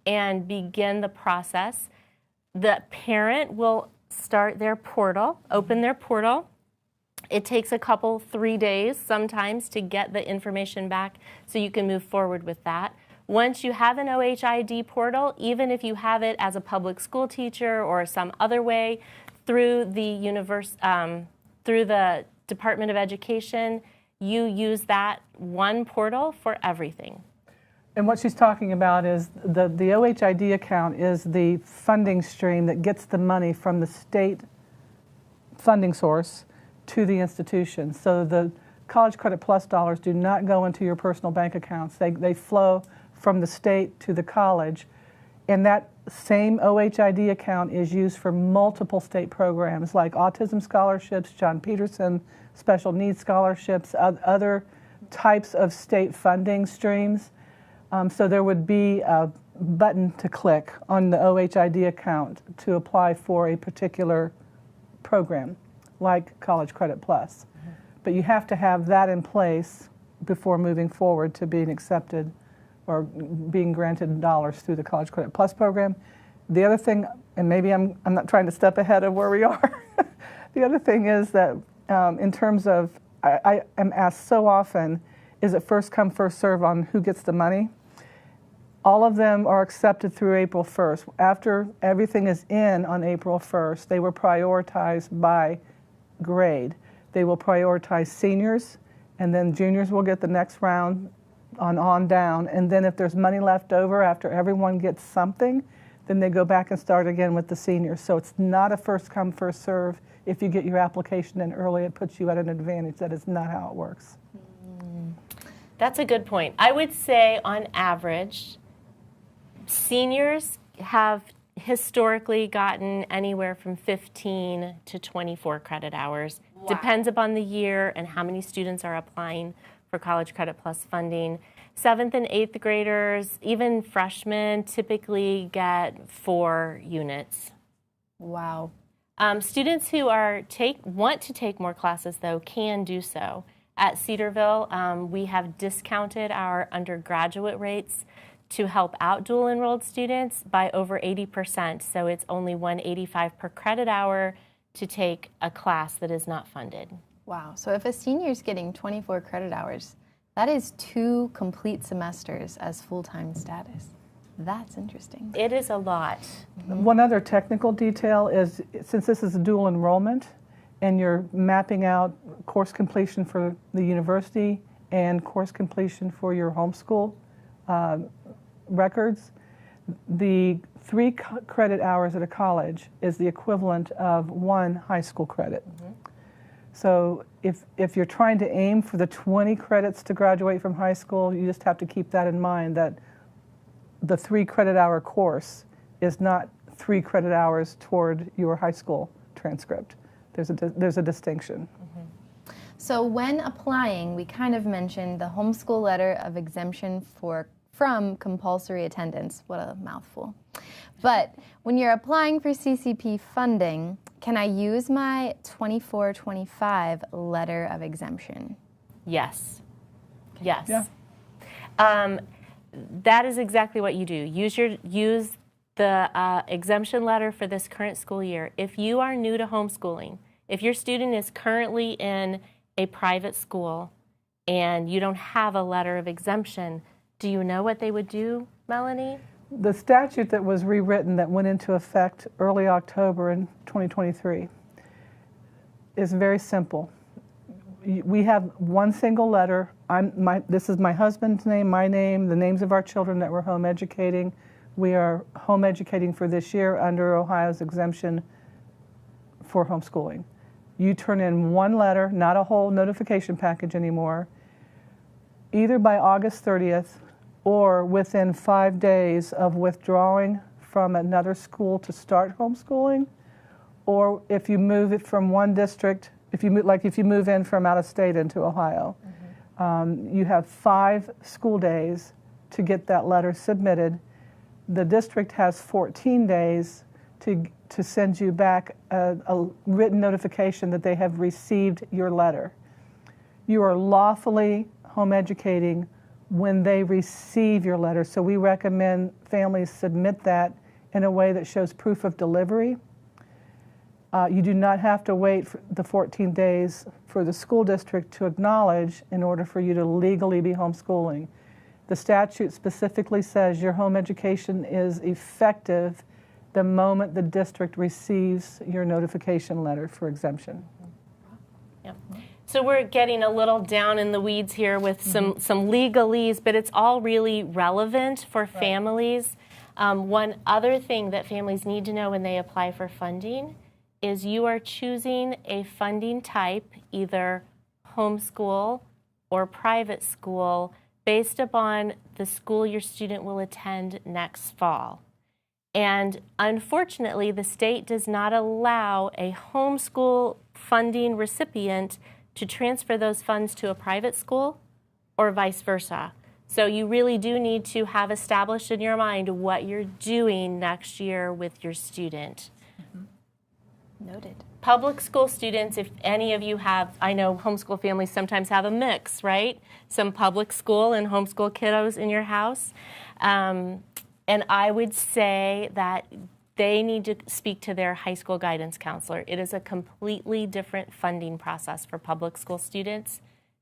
[SPEAKER 3] and begin the process. The parent will start their portal, open their portal. It takes 3 days sometimes to get the information back so you can move forward with that. Once you have an OHID portal, even if you have it as a public school teacher or some other way through the through the Department of Education, you use that one portal for everything.
[SPEAKER 2] And what she's talking about is the OHID account is the funding stream that gets the money from the state funding source to the institution. So the College Credit Plus dollars do not go into your personal bank accounts. They flow from the state to the college. And that same OHID account is used for multiple state programs like autism scholarships, John Peterson special needs scholarships, other types of state funding streams. So there would be a button to click on the OHID account to apply for a particular program like College Credit Plus. But you have to have that in place before moving forward to being accepted or being granted dollars through the College Credit Plus program. The other thing, and maybe I'm not trying to step ahead of where we are, the other thing is that in terms of, I am asked so often, is it first come, first serve on who gets the money? All of them are accepted through April 1st. After everything is in on April 1st, they were prioritized by grade. They will prioritize seniors, and then juniors will get the next round on down. And then if there's money left over after everyone gets something, then they go back and start again with the seniors. So it's not a first come, first serve. If you get your application in early, it puts you at an advantage. That is not how it works.
[SPEAKER 3] That's a good point. I would say on average, seniors have historically gotten anywhere from 15 to 24 credit hours. Wow. Depends upon the year and how many students are applying for College Credit Plus funding. 7th and 8th graders, even freshmen, typically get 4 units.
[SPEAKER 1] Wow.
[SPEAKER 3] Students who want to take more classes, though, can do so. At Cedarville, we have discounted our undergraduate rates to help out dual enrolled students by over 80%. So it's only $185 per credit hour to take a class that is not funded.
[SPEAKER 1] Wow. So if a senior is getting 24 credit hours, that is 2 complete semesters as full-time status. That's interesting.
[SPEAKER 3] It is a lot.
[SPEAKER 2] One other technical detail is, since this is a dual enrollment and you're mapping out course completion for the university and course completion for your homeschool records, the 3 credit hours at a college is the equivalent of 1 high school credit. So if you're trying to aim for the 20 credits to graduate from high school, you just have to keep that in mind, that the 3 credit hour course is not 3 credit hours toward your high school transcript. There's a distinction.
[SPEAKER 1] Mm-hmm. So when applying, we kind of mentioned the homeschool letter of exemption from compulsory attendance. What a mouthful. But when you're applying for CCP funding, can I use my 24-25 letter of exemption?
[SPEAKER 3] Yes. Yes.
[SPEAKER 2] Yeah.
[SPEAKER 3] That is exactly what you do. Use the exemption letter for this current school year. If you are new to homeschooling, if your student is currently in a private school and you don't have a letter of exemption, do you know what they would do, Melanie?
[SPEAKER 2] The statute that was rewritten that went into effect early October in 2023 is very simple. We have one single letter. This is my husband's name, my name, the names of our children that we're home educating. We are home educating for this year under Ohio's exemption for homeschooling. You turn in one letter, not a whole notification package anymore, either by August 30th or within 5 days of withdrawing from another school to start homeschooling, or if you move it from one district, if you move in from out of state into Ohio, you have 5 school days to get that letter submitted. The district has 14 days to send you back a written notification that they have received your letter. You are lawfully home educating when they receive your letter. So we recommend families submit that in a way that shows proof of delivery. You do not have to wait for the 14 days for the school district to acknowledge in order for you to legally be homeschooling. The statute specifically says your home education is effective the moment the district receives your notification letter for exemption.
[SPEAKER 3] Yep. So we're getting a little down in the weeds here with some legalese, but it's all really relevant for families. One other thing that families need to know when they apply for funding is you are choosing a funding type, either homeschool or private school, based upon the school your student will attend next fall. And unfortunately, the state does not allow a homeschool funding recipient to transfer those funds to a private school or vice versa. So you really do need to have established in your mind what you're doing next year with your student.
[SPEAKER 1] Noted.
[SPEAKER 3] Public school students, if any of you have, I know homeschool families sometimes have a mix, right? Some public school and homeschool kiddos in your house. And I would say that they need to speak to their high school guidance counselor. It is a completely different funding process for public school students.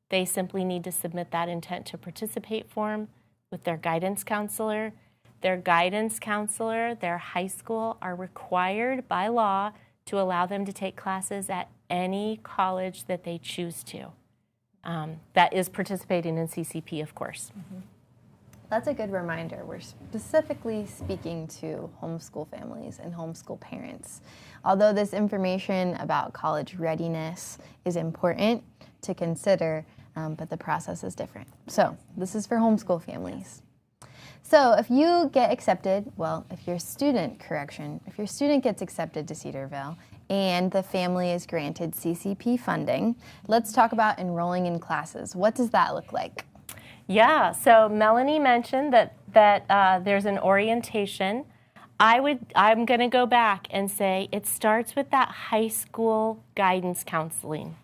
[SPEAKER 3] They simply need to submit that intent to participate form with their guidance counselor. Their guidance counselor, their high school, are required by law to allow them to take classes at any college that they choose to. That is participating in CCP, of course.
[SPEAKER 1] Mm-hmm. That's a good reminder. We're specifically speaking to homeschool families and homeschool parents. Although this information about college readiness is important to consider, but the process is different. So this is for homeschool families. So if you get accepted, if your student gets accepted to Cedarville and the family is granted CCP funding, let's talk about enrolling in classes. What does that look like?
[SPEAKER 3] Yeah, so Melanie mentioned that there's an orientation. I'm going to go back and say it starts with that high school guidance counseling.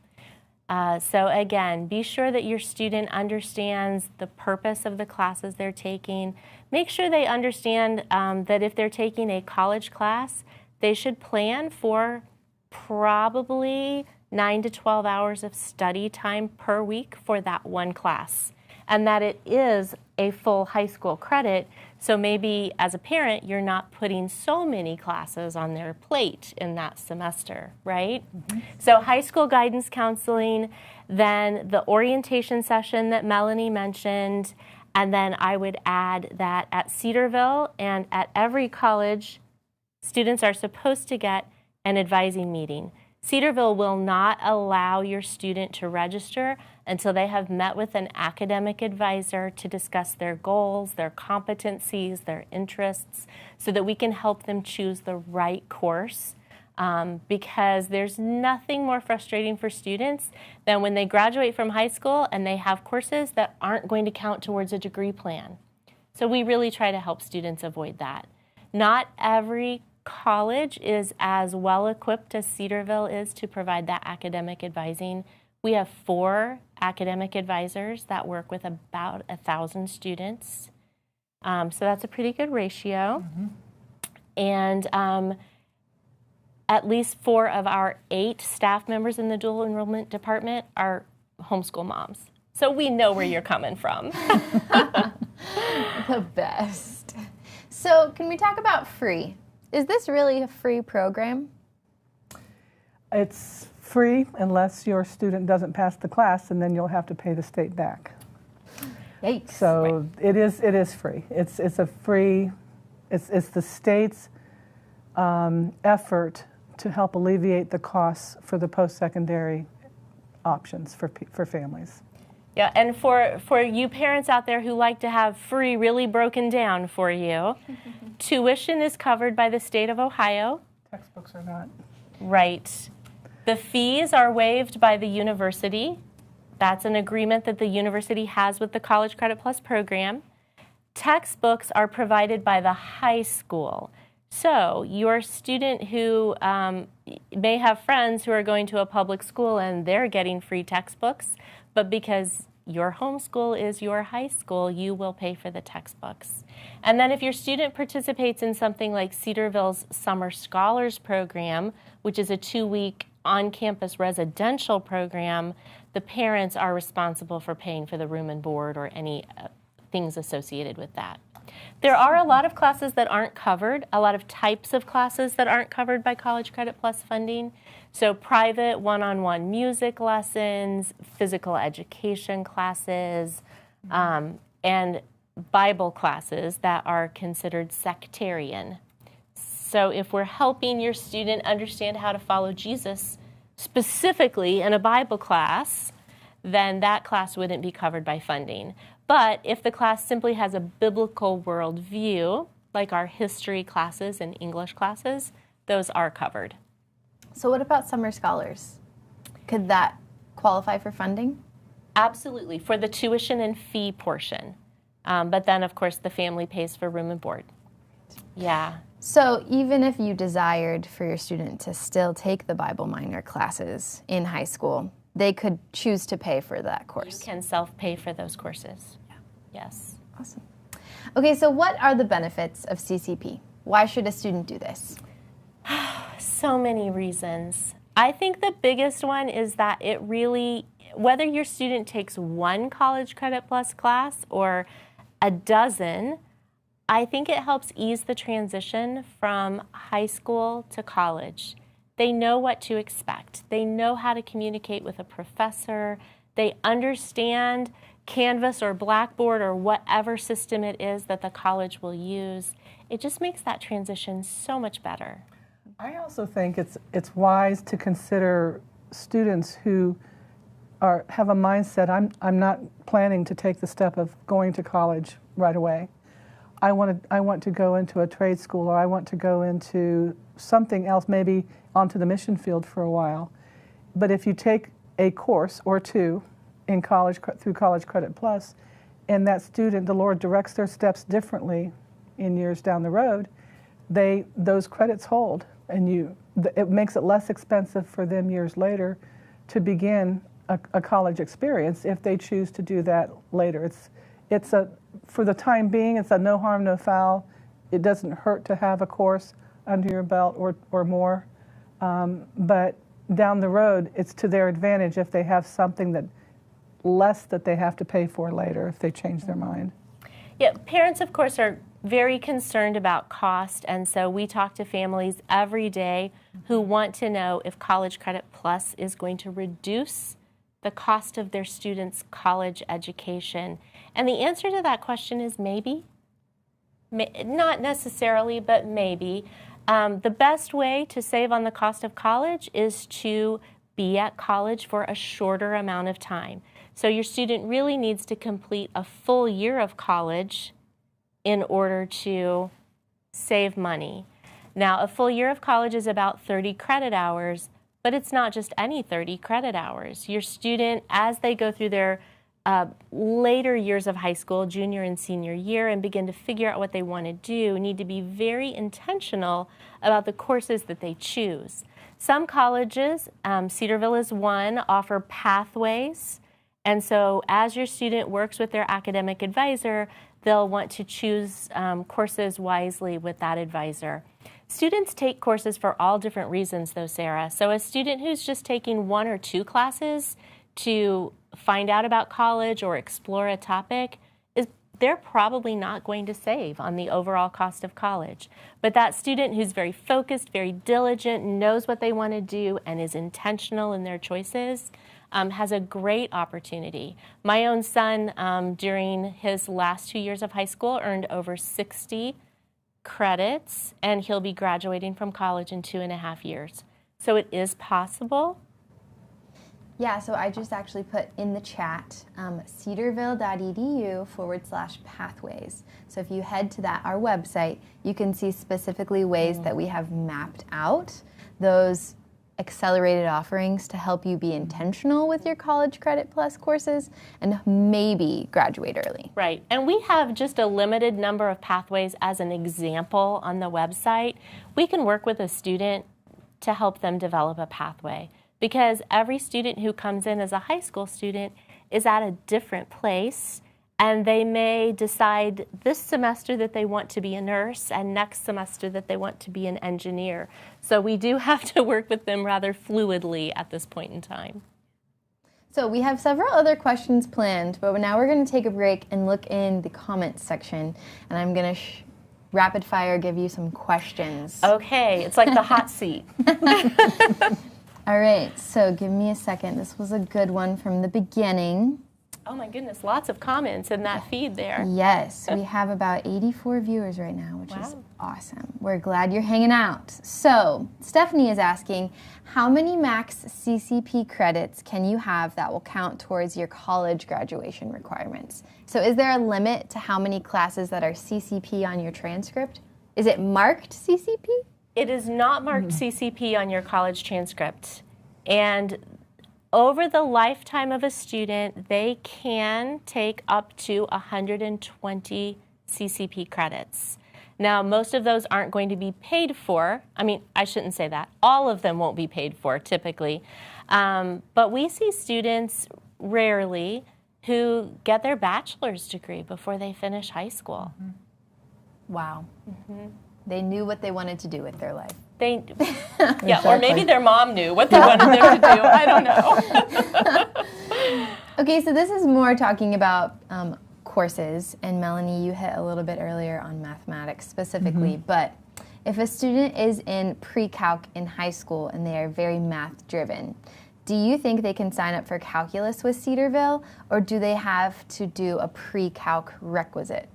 [SPEAKER 3] So again, be sure that your student understands the purpose of the classes they're taking. Make sure they understand that if they're taking a college class, they should plan for probably 9 to 12 hours of study time per week for that one class, and that it is a full high school credit. So maybe as a parent, you're not putting so many classes on their plate in that semester, right? Mm-hmm. So high school guidance counseling, then the orientation session that Melanie mentioned, and then I would add that at Cedarville and at every college, students are supposed to get an advising meeting. Cedarville will not allow your student to register until they have met with an academic advisor to discuss their goals, their competencies, their interests, so that we can help them choose the right course. Because there's nothing more frustrating for students than when they graduate from high school and they have courses that aren't going to count towards a degree plan. So we really try to help students avoid that. Not every college is as well equipped as Cedarville is to provide that academic advising. We have 4 academic advisors that work with about 1,000 students. So that's a pretty good ratio. And at least 4 of our 8 staff members in the dual enrollment department are homeschool moms. So we know where you're coming from.
[SPEAKER 1] The best. So can we talk about free? Is this really a free program?
[SPEAKER 2] It's free unless your student doesn't pass the class, and then you'll have to pay the state back.
[SPEAKER 1] Yikes.
[SPEAKER 2] So it is free. It's the state's effort to help alleviate the costs for the post-secondary options for families.
[SPEAKER 3] Yeah, and for you parents out there who like to have free really broken down for you, tuition is covered by the state of Ohio.
[SPEAKER 2] Textbooks are not.
[SPEAKER 3] Right. The fees are waived by the university. That's an agreement that the university has with the College Credit Plus program. Textbooks are provided by the high school. So your student who may have friends who are going to a public school and they're getting free textbooks, but because your homeschool is your high school, you will pay for the textbooks. And then if your student participates in something like Cedarville's Summer Scholars Program, which is a 2-week on-campus residential program, the parents are responsible for paying for the room and board or any things associated with that. There are a lot of classes that aren't covered, a lot of types of classes that aren't covered by College Credit Plus funding. So private one-on-one music lessons, physical education classes, and Bible classes that are considered sectarian. So if we're helping your student understand how to follow Jesus specifically in a Bible class, then that class wouldn't be covered by funding. But if the class simply has a biblical worldview, like our history classes and English classes, those are covered.
[SPEAKER 1] So what about summer scholars? Could that qualify for funding?
[SPEAKER 3] Absolutely, for the tuition and fee portion. But then, of course, the family pays for room and board. Yeah.
[SPEAKER 1] So even if you desired for your student to still take the Bible minor classes in high school, they could choose to pay for that course.
[SPEAKER 3] You can self-pay for those courses.
[SPEAKER 1] Yeah.
[SPEAKER 3] Yes.
[SPEAKER 1] Awesome. Okay, so what are the benefits of CCP? Why should a student do this?
[SPEAKER 3] So many reasons. I think the biggest one is that it really, whether your student takes 1 College Credit Plus class or a dozen, I think it helps ease the transition from high school to college. They know what to expect. They know how to communicate with a professor. They understand Canvas or Blackboard or whatever system it is that the college will use. It just makes that transition so much better.
[SPEAKER 2] I also think it's wise to consider students who have a mindset, I'm not planning to take the step of going to college right away. I want to go into a trade school, or I want to go into something else, maybe onto the mission field for a while. But if you take a course or 2 in college through College Credit Plus, and that student, the Lord directs their steps differently in years down the road, those credits hold, and it makes it less expensive for them years later to begin a college experience if they choose to do that later. For the time being, it's a no harm, no foul. It doesn't hurt to have a course under your belt or more. But down the road, it's to their advantage if they have something that they have to pay for later if they change their mind.
[SPEAKER 3] Yeah, parents, of course, are very concerned about cost, and so we talk to families every day who want to know if College Credit Plus is going to reduce the cost of their students' college education. And the answer to that question is maybe. Not necessarily, but maybe. The best way to save on the cost of college is to be at college for a shorter amount of time. So your student really needs to complete a full year of college in order to save money. Now, a full year of college is about 30 credit hours, but it's not just any 30 credit hours. Your student, as they go through their later years of high school, junior and senior year, and begin to figure out what they want to do, need to be very intentional about the courses that they choose. Some colleges, Cedarville is one, offer pathways. And so as your student works with their academic advisor, they'll want to choose courses wisely with that advisor. Students take courses for all different reasons, though, Sarah. So a student who's just taking 1 or 2 classes to find out about college or explore a topic, they're probably not going to save on the overall cost of college. But that student who's very focused, very diligent, knows what they want to do, and is intentional in their choices, has a great opportunity. My own son, during his last 2 years of high school, earned over 60 credits, and he'll be graduating from college in 2.5 years. So it is possible.
[SPEAKER 1] Yeah, so I just actually put in the chat cedarville.edu/pathways. So if you head to our website, you can see specifically ways that we have mapped out those accelerated offerings to help you be intentional with your College Credit Plus courses and maybe graduate early.
[SPEAKER 3] Right, and we have just a limited number of pathways as an example on the website. We can work with a student to help them develop a pathway, because every student who comes in as a high school student is at a different place, and they may decide this semester that they want to be a nurse and next semester that they want to be an engineer. So we do have to work with them rather fluidly at this point in time.
[SPEAKER 1] So we have several other questions planned, but now we're going to take a break and look in the comments section, and I'm going to rapid fire give you some questions.
[SPEAKER 3] Okay, it's like the hot seat.
[SPEAKER 1] All right, so give me a second. This was a good one from the beginning.
[SPEAKER 3] Oh my goodness, lots of comments in that feed there.
[SPEAKER 1] Yes, we have about 84 viewers right now, which is awesome. We're glad you're hanging out. So Stephanie is asking, how many max CCP credits can you have that will count towards your college graduation requirements? So is there a limit to how many classes that are CCP on your transcript? Is it marked CCP?
[SPEAKER 3] It is not marked CCP on your college transcript. And over the lifetime of a student, they can take up to 120 CCP credits. Now, most of those aren't going to be paid for. I mean, I shouldn't say that. All of them won't be paid for, typically. But we see students rarely who get their bachelor's degree before they finish high school.
[SPEAKER 1] Wow. They knew what they wanted to do with their life.
[SPEAKER 3] Yeah, exactly. Or maybe their mom knew what they wanted them to do. I don't know.
[SPEAKER 1] Okay, so this is more talking about courses, and Melanie, you hit a little bit earlier on mathematics specifically, but if a student is in pre-calc in high school and they are very math-driven, do you think they can sign up for calculus with Cedarville, or do they have to do a pre-calc requisite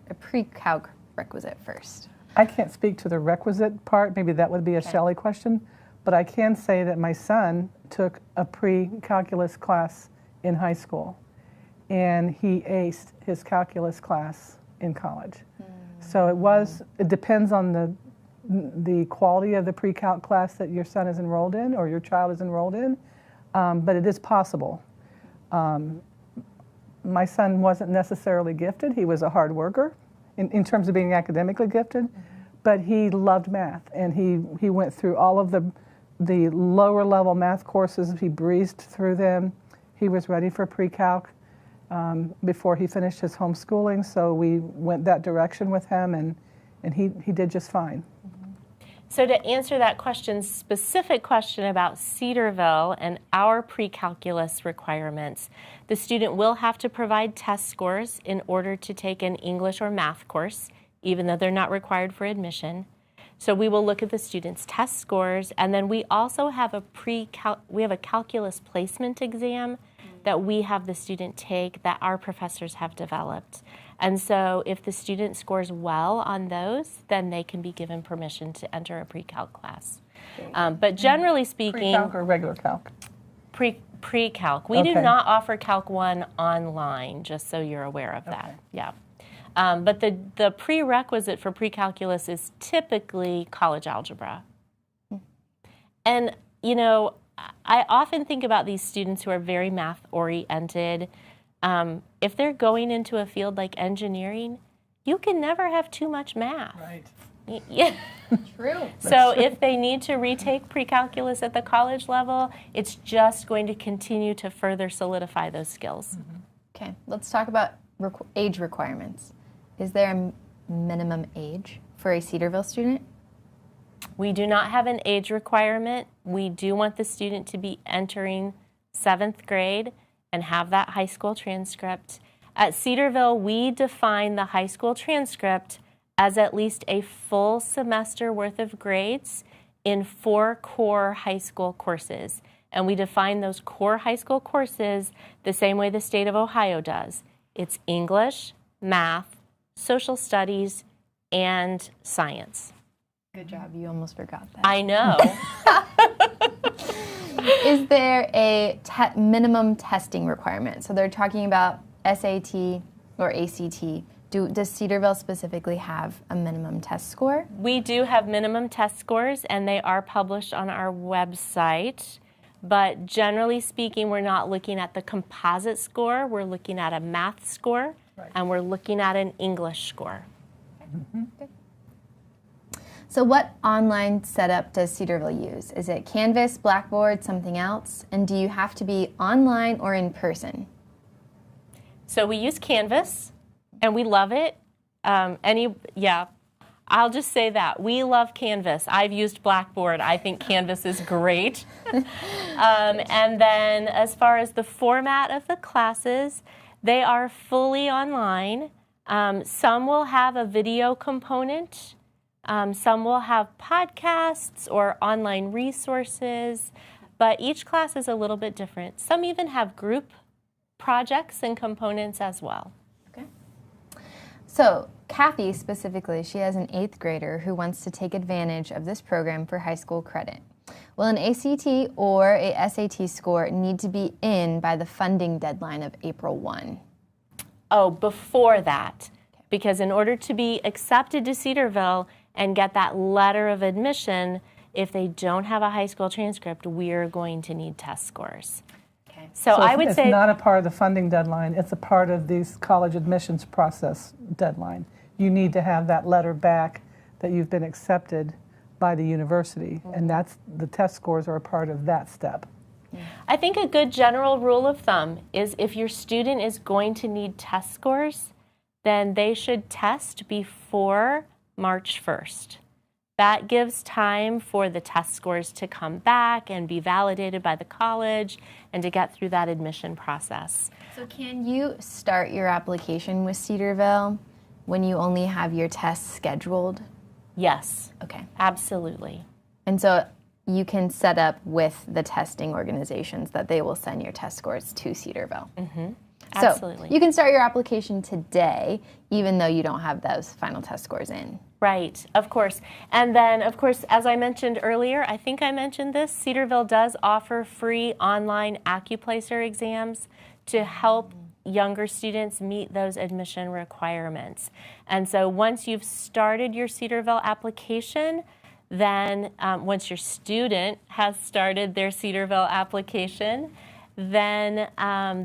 [SPEAKER 1] first?
[SPEAKER 2] I can't speak to the requisite part. Maybe that would be a Shelley question. But I can say that my son took a pre-calculus class in high school, and he aced his calculus class in college. So it depends on the quality of the pre-calc class that your son is enrolled in or your child is enrolled in, but it is possible. My son wasn't necessarily gifted. He was a hard worker in terms of being academically gifted, but he loved math, and he went through all of the lower level math courses. He breezed through them. He was ready for pre-calc before he finished his homeschooling, so we went that direction with him, and he did just fine.
[SPEAKER 3] So to answer that specific question about Cedarville and our pre-calculus requirements, the student will have to provide test scores in order to take an English or math course, even though they're not required for admission. So we will look at the student's test scores, and then we also have a calculus placement exam that we have the student take that our professors have developed. And so if the student scores well on those, then they can be given permission to enter a pre-calc class. But generally speaking...
[SPEAKER 2] Pre-calc or regular calc?
[SPEAKER 3] Pre-calc. We do not offer Calc 1 online, just so you're aware of that. Yeah. But the prerequisite for pre-calculus is typically college algebra. And, you know, I often think about these students who are very math-oriented. If they're going into a field like engineering, you can never have too much math.
[SPEAKER 2] Right.
[SPEAKER 3] Yeah.
[SPEAKER 1] True.
[SPEAKER 3] So if they need to retake pre-calculus at the college level, it's just going to continue to further solidify those skills.
[SPEAKER 1] Okay, let's talk about age requirements. Is there a minimum age for a Cedarville student?
[SPEAKER 3] We do not have an age requirement. We do want the student to be entering 7th grade and have that high school transcript. At Cedarville, we define the high school transcript as at least a full semester worth of grades in 4 core high school courses. And we define those core high school courses the same way the state of Ohio does. It's English, math, social studies, and science.
[SPEAKER 1] Good job, you almost forgot that.
[SPEAKER 3] I know.
[SPEAKER 1] Is there a minimum testing requirement? So they're talking about SAT or ACT. Does Cedarville specifically have a minimum test score?
[SPEAKER 3] We do have minimum test scores, and they are published on our website. But generally speaking, we're not looking at the composite score. We're looking at a math score, and we're looking at an English score.
[SPEAKER 1] Okay. So what online setup does Cedarville use? Is it Canvas, Blackboard, something else? And do you have to be online or in person?
[SPEAKER 3] So we use Canvas, and we love it. I'll just say that. We love Canvas. I've used Blackboard. I think Canvas is great. And then as far as the format of the classes, they are fully online. Some will have a video component. Some will have podcasts or online resources, but each class is a little bit different. Some even have group projects and components as well.
[SPEAKER 1] Okay. So Kathy specifically, she has an 8th grader who wants to take advantage of this program for high school credit. Will an ACT or a SAT score need to be in by the funding deadline of April 1?
[SPEAKER 3] Oh, before that, because in order to be accepted to Cedarville and get that letter of admission, if they don't have a high school transcript, we're going to need test scores.
[SPEAKER 1] Okay.
[SPEAKER 3] So I would say
[SPEAKER 2] it's not a part of the funding deadline, it's a part of the college admissions process deadline. You need to have that letter back that you've been accepted by the university, and that's the test scores are a part of that step.
[SPEAKER 3] I think a good general rule of thumb is if your student is going to need test scores, then they should test before March 1st. That gives time for the test scores to come back and be validated by the college and to get through that admission process.
[SPEAKER 1] So can you start your application with Cedarville when you only have your tests scheduled?
[SPEAKER 3] Yes.
[SPEAKER 1] Okay.
[SPEAKER 3] Absolutely.
[SPEAKER 1] And so you can set up with the testing organizations that they will send your test scores to Cedarville.
[SPEAKER 3] Absolutely.
[SPEAKER 1] So you can start your application today, even though you don't have those final test scores in.
[SPEAKER 3] Right, of course. And then, of course, as I mentioned earlier, I think I mentioned this, Cedarville does offer free online AccuPlacer exams to help younger students meet those admission requirements. And so once you've started your Cedarville application, then once your student has started their Cedarville application, then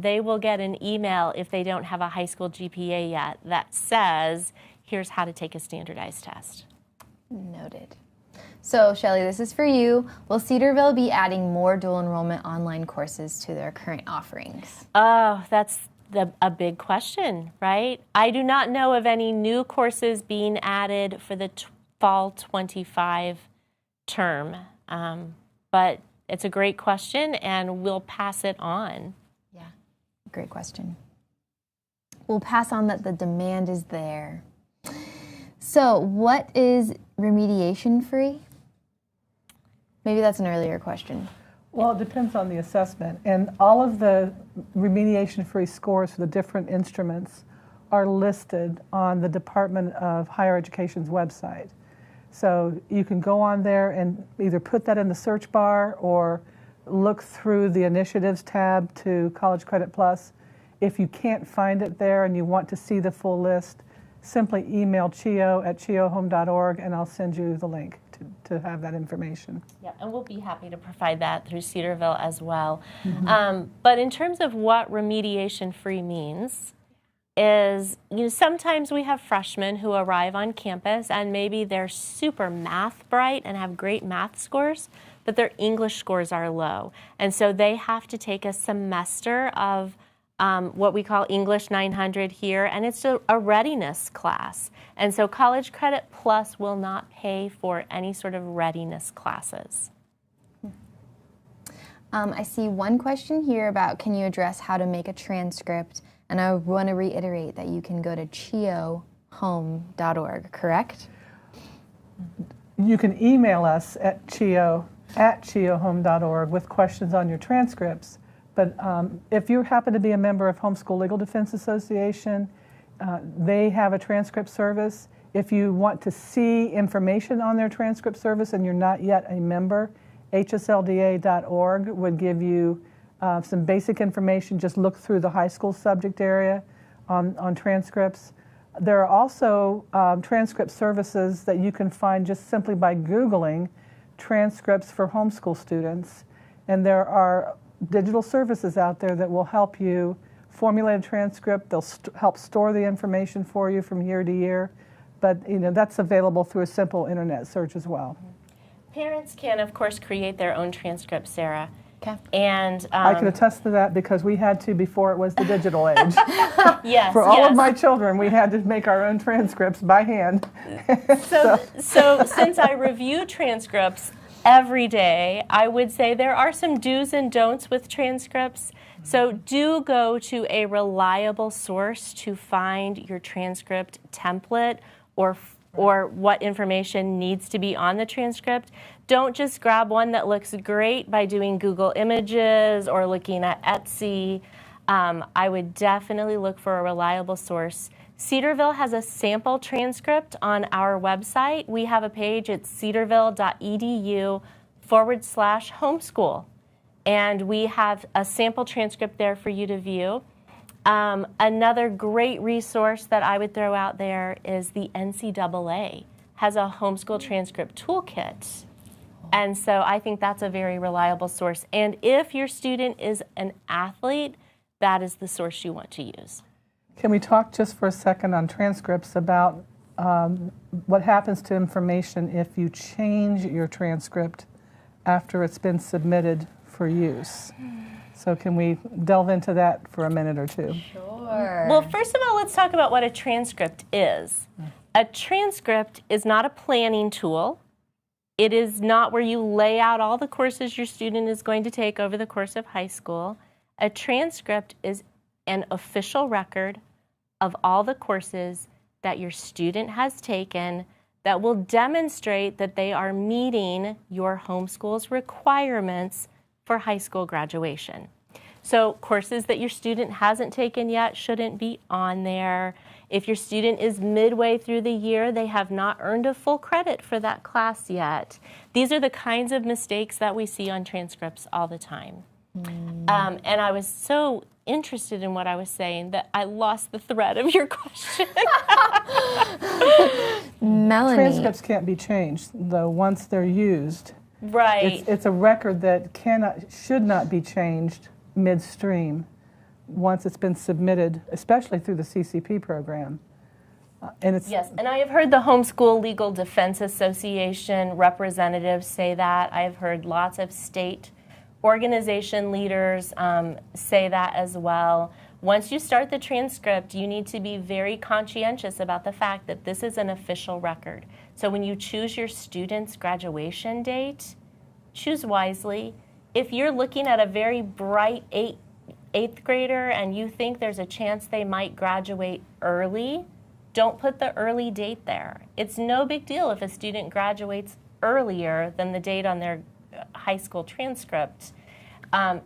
[SPEAKER 3] they will get an email if they don't have a high school GPA yet that says, here's how to take a standardized test.
[SPEAKER 1] Noted. So, Shelley, this is for you. Will Cedarville be adding more dual enrollment online courses to their current offerings?
[SPEAKER 3] Oh, that's a big question, right? I do not know of any new courses being added for the fall 25 term, but it's a great question, and we'll pass it on.
[SPEAKER 1] Yeah, great question. We'll pass on that the demand is there. So what is remediation free? Maybe that's an earlier question.
[SPEAKER 2] Well, it depends on the assessment. And all of the remediation-free scores for the different instruments are listed on the Department of Higher Education's website. So you can go on there and either put that in the search bar or look through the Initiatives tab to College Credit Plus. If you can't find it there and you want to see the full list, simply email CHEO@cheohome.org and I'll send you the link to have that information.
[SPEAKER 3] Yeah, and we'll be happy to provide that through Cedarville as well. But in terms of what remediation free means, is, sometimes we have freshmen who arrive on campus and maybe they're super math bright and have great math scores, but their English scores are low. And so they have to take a semester of what we call English 900 here, and it's a readiness class. And so College Credit Plus will not pay for any sort of readiness classes.
[SPEAKER 1] I see one question here about, can you address how to make a transcript? And I want to reiterate that you can go to cheohome.org, correct?
[SPEAKER 2] You can email us at cheohome.org with questions on your transcripts. But if you happen to be a member of Homeschool Legal Defense Association, they have a transcript service. If you want to see information on their transcript service and you're not yet a member, hslda.org would give you some basic information. Just look through the high school subject area on transcripts. There are also transcript services that you can find just simply by Googling transcripts for homeschool students. And there are digital services out there that will help you formulate a transcript. They'll help store the information for you from year to year. But that's available through a simple internet search as well.
[SPEAKER 3] Parents can, of course, create their own transcript, Sarah.
[SPEAKER 1] Okay.
[SPEAKER 3] And
[SPEAKER 2] I can attest to that because we had to before it was the digital age.
[SPEAKER 3] Yes.
[SPEAKER 2] For all of my children, we had to make our own transcripts by hand.
[SPEAKER 3] So since I review transcripts every day, I would say there are some do's and don'ts with transcripts. So do go to a reliable source to find your transcript template or what information needs to be on the transcript. Don't just grab one that looks great by doing Google Images or looking at Etsy. I would definitely look for a reliable source. Cedarville has a sample transcript on our website. We have a page at cedarville.edu/homeschool. And we have a sample transcript there for you to view. Another great resource that I would throw out there is the NCAA has a homeschool transcript toolkit. And so I think that's a very reliable source. And if your student is an athlete, that is the source you want to use.
[SPEAKER 2] Can we talk just for a second on transcripts about what happens to information if you change your transcript after it's been submitted for use? So can we delve into that for a minute or two?
[SPEAKER 1] Sure.
[SPEAKER 3] Well, first of all, let's talk about what a transcript is. A transcript is not a planning tool. It is not where you lay out all the courses your student is going to take over the course of high school. A transcript is an official record of all the courses that your student has taken that will demonstrate that they are meeting your homeschool's requirements for high school graduation. So courses that your student hasn't taken yet shouldn't be on there. If your student is midway through the year, they have not earned a full credit for that class yet. These are the kinds of mistakes that we see on transcripts all the time. And I was so interested in what I was saying that I lost the thread of your question.
[SPEAKER 1] Melanie.
[SPEAKER 2] Transcripts can't be changed, though, once they're used.
[SPEAKER 3] Right.
[SPEAKER 2] It's a record that should not be changed midstream once it's been submitted, especially through the CCP program.
[SPEAKER 3] Yes, and I have heard the Homeschool Legal Defense Association representatives say that. I've heard lots of state organization leaders say that as well. Once you start the transcript, you need to be very conscientious about the fact that this is an official record. So when you choose your student's graduation date, choose wisely. If you're looking at a very bright eighth grader and you think there's a chance they might graduate early, don't put the early date there. It's no big deal if a student graduates earlier than the date on their high school transcript.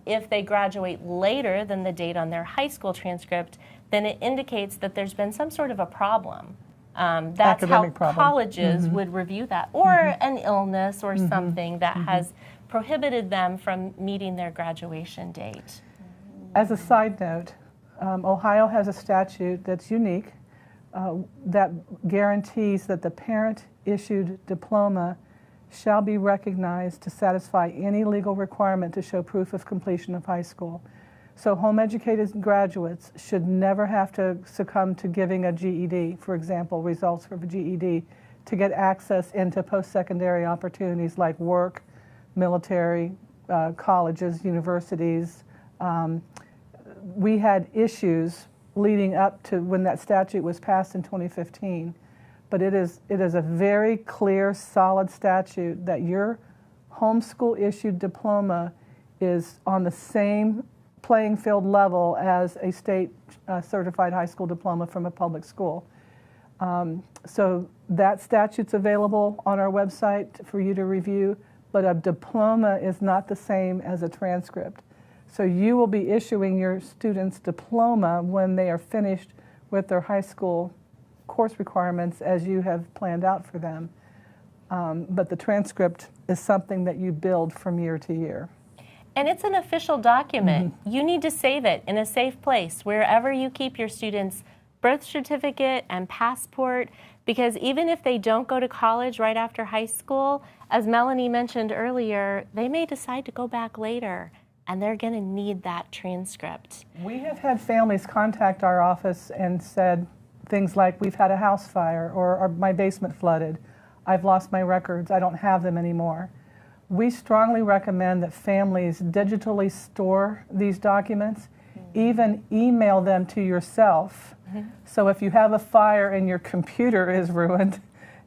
[SPEAKER 3] If they graduate later than the date on their high school transcript, then it indicates that there's been some sort of a problem. That's how colleges would review that, or an illness or something that has prohibited them from meeting their graduation date.
[SPEAKER 2] As a side note, Ohio has a statute that's unique that guarantees that the parent-issued diploma shall be recognized to satisfy any legal requirement to show proof of completion of high school. So home-educated graduates should never have to succumb to giving a GED, for example, results for a GED, to get access into post-secondary opportunities like work, military, colleges, universities. We had issues leading up to when that statute was passed in 2015, but it is a very clear, solid statute that your homeschool issued diploma is on the same playing field level as a state certified high school diploma from a public school. So that statute's available on our website for you to review, but a diploma is not the same as a transcript. So you will be issuing your students' diploma when they are finished with their high school course requirements as you have planned out for them. But the transcript is something that you build from year to year.
[SPEAKER 3] And it's an official document. You need to save it in a safe place, wherever you keep your students' birth certificate and passport, because even if they don't go to college right after high school, as Melanie mentioned earlier, they may decide to go back later, and they're going to need that transcript.
[SPEAKER 2] We have had families contact our office and said things like, we've had a house fire, or my basement flooded, I've lost my records, I don't have them anymore. We strongly recommend that families digitally store these documents, even email them to yourself. So if you have a fire and your computer is ruined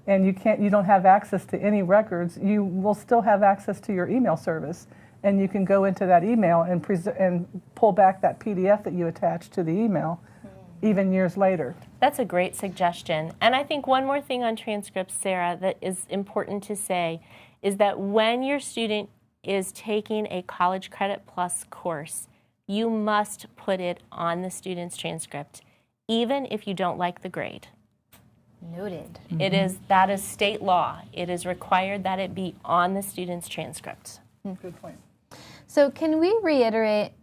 [SPEAKER 2] and you don't have access to any records, you will still have access to your email service, and you can go into that email and pull back that PDF that you attached to the email even years later.
[SPEAKER 3] That's a great suggestion. And I think one more thing on transcripts, Sarah, that is important to say is that when your student is taking a College Credit Plus course, you must put it on the student's transcript, even if you don't like the grade.
[SPEAKER 1] Noted.
[SPEAKER 3] That is state law. It is required that it be on the student's transcript.
[SPEAKER 2] Good point.
[SPEAKER 1] So can we reiterate,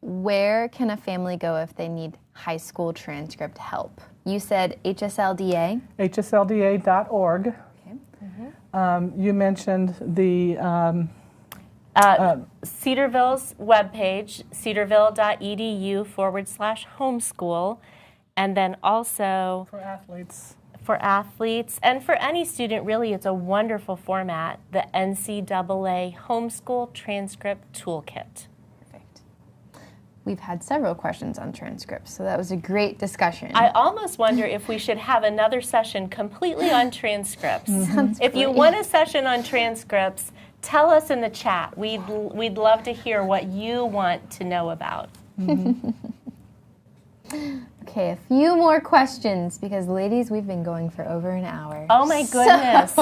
[SPEAKER 1] where can a family go if they need high school transcript help? You said HSLDA?
[SPEAKER 2] HSLDA.org.
[SPEAKER 1] Okay.
[SPEAKER 2] You mentioned the
[SPEAKER 3] Cedarville's webpage, cedarville.edu/homeschool, and then also
[SPEAKER 2] for athletes.
[SPEAKER 3] For athletes and for any student, really, it's a wonderful format, the NCAA Homeschool Transcript Toolkit.
[SPEAKER 1] Perfect. We've had several questions on transcripts, so that was a great discussion.
[SPEAKER 3] I almost wonder if we should have another session completely on transcripts.
[SPEAKER 1] Sounds
[SPEAKER 3] If you
[SPEAKER 1] great.
[SPEAKER 3] want a session on transcripts, tell us in the chat. We'd love to hear what you want to know about.
[SPEAKER 1] Okay, a few more questions, because ladies, we've been going for over an hour.
[SPEAKER 3] Oh my goodness.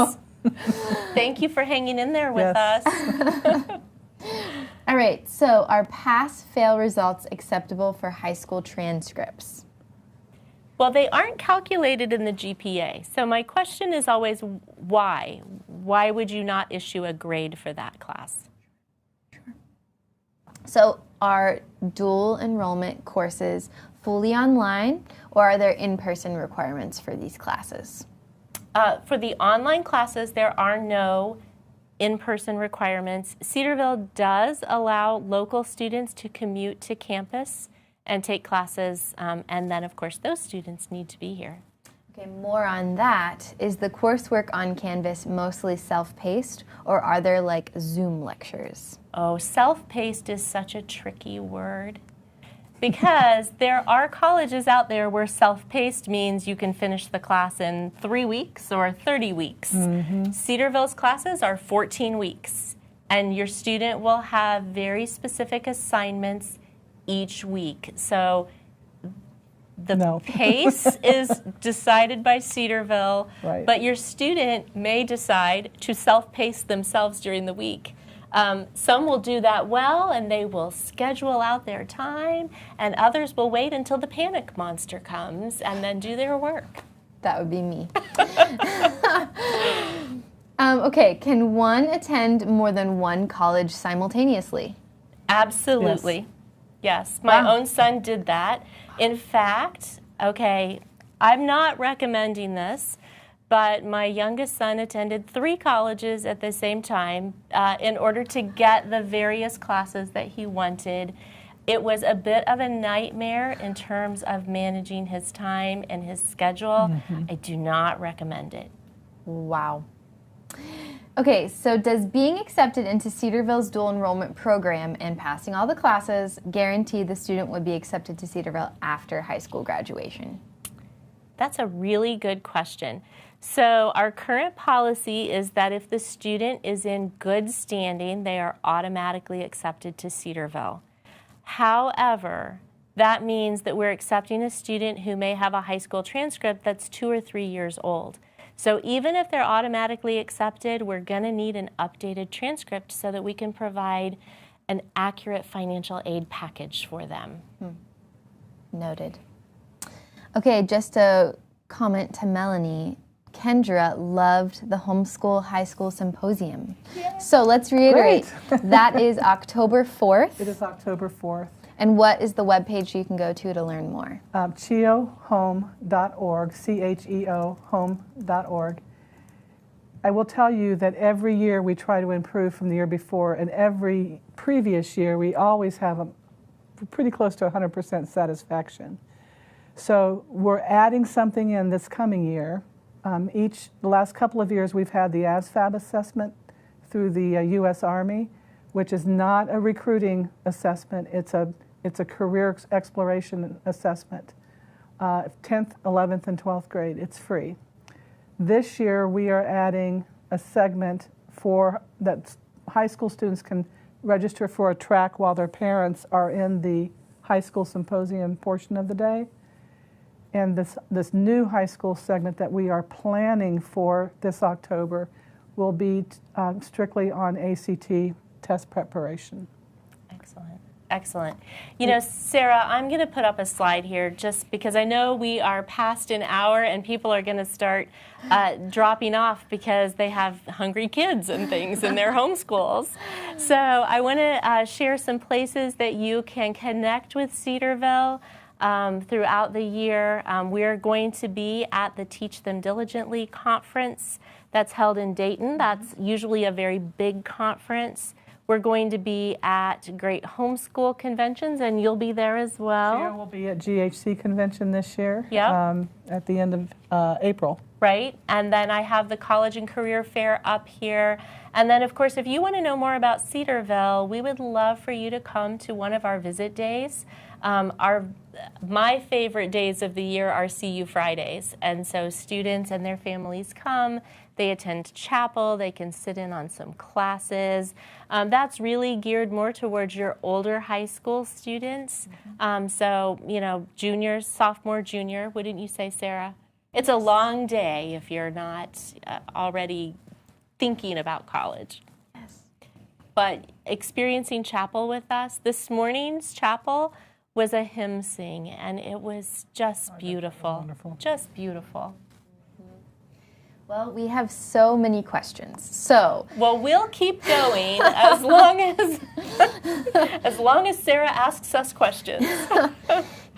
[SPEAKER 3] Thank you for hanging in there with us.
[SPEAKER 1] All right, so are pass-fail results acceptable for high school transcripts?
[SPEAKER 3] Well, they aren't calculated in the GPA. So my question is always, why? Why would you not issue a grade for that class?
[SPEAKER 1] Sure. So are dual enrollment courses fully online, or are there in-person requirements for these classes?
[SPEAKER 3] For the online classes, there are no in-person requirements. Cedarville does allow local students to commute to campus and take classes, and then, of course, those students need to be here.
[SPEAKER 1] Okay, more on that. Is the coursework on Canvas mostly self-paced, or are there like Zoom lectures?
[SPEAKER 3] Oh, self-paced is such a tricky word, because there are colleges out there where self-paced means you can finish the class in 3 weeks or 30 weeks. Cedarville's classes are 14 weeks, and your student will have very specific assignments each week. So the pace is decided by Cedarville,
[SPEAKER 2] right.
[SPEAKER 3] But your student may decide to self-pace themselves during the week. Some will do that well, and they will schedule out their time, and others will wait until the panic monster comes and then do their work.
[SPEAKER 1] That would be me. Okay, can one attend more than one college simultaneously?
[SPEAKER 3] Absolutely. Yes. My
[SPEAKER 1] Wow.
[SPEAKER 3] own son did that. In fact, okay, I'm not recommending this, but my youngest son attended 3 colleges at the same time in order to get the various classes that he wanted. It was a bit of a nightmare in terms of managing his time and his schedule. I do not recommend it.
[SPEAKER 1] Wow. Okay, so does being accepted into Cedarville's dual enrollment program and passing all the classes guarantee the student would be accepted to Cedarville after high school graduation?
[SPEAKER 3] That's a really good question. So our current policy is that if the student is in good standing, they are automatically accepted to Cedarville. However, that means that we're accepting a student who may have a high school transcript that's 2 or 3 years old. So even if they're automatically accepted, we're going to need an updated transcript so that we can provide an accurate financial aid package for them.
[SPEAKER 1] Noted. Okay, just a comment to Melanie. Kendra loved the Homeschool High School Symposium. Yay. So let's reiterate. That is October 4th.
[SPEAKER 2] It is October 4th.
[SPEAKER 1] And what is the webpage you can go to learn more?
[SPEAKER 2] CHEOhome.org, CHEO home.org. I will tell you that every year we try to improve from the year before, and every previous year we always have pretty close to 100% satisfaction. So we're adding something in this coming year. The last couple of years we've had the ASVAB assessment through the U.S. Army, which is not a recruiting assessment. It's a career exploration assessment. 10th, 11th, and 12th grade, it's free. This year we are adding a segment that high school students can register for a track while their parents are in the high school symposium portion of the day. And this new high school segment that we are planning for this October will be strictly on ACT test preparation.
[SPEAKER 3] Excellent. Excellent. You know, Sarah, I'm going to put up a slide here just because I know we are past an hour and people are going to start dropping off because they have hungry kids and things in their homeschools. So I want to share some places that you can connect with Cedarville throughout the year. We're going to be at the Teach Them Diligently conference that's held in Dayton. That's usually a very big conference. We're going to be at great homeschool conventions, and you'll be there as well.
[SPEAKER 2] Yeah, we'll be at GHC convention this year.
[SPEAKER 3] Yep.
[SPEAKER 2] At the end of April.
[SPEAKER 3] Right, and then I have the College and Career Fair up here. And then, of course, if you want to know more about Cedarville, we would love for you to come to one of our visit days. My favorite days of the year are CU Fridays, and so students and their families come. They attend chapel. They can sit in on some classes. That's really geared more towards your older high school students. So, you know, juniors, sophomore, junior, wouldn't you say, Sarah? It's a long day if you're not already thinking about college.
[SPEAKER 1] Yes.
[SPEAKER 3] But experiencing chapel with us, this morning's chapel was a hymn sing, and it was just beautiful.
[SPEAKER 2] Wonderful.
[SPEAKER 3] Just beautiful.
[SPEAKER 1] Well, we have so many questions. So,
[SPEAKER 3] well, we'll keep going as long as Sarah asks us questions.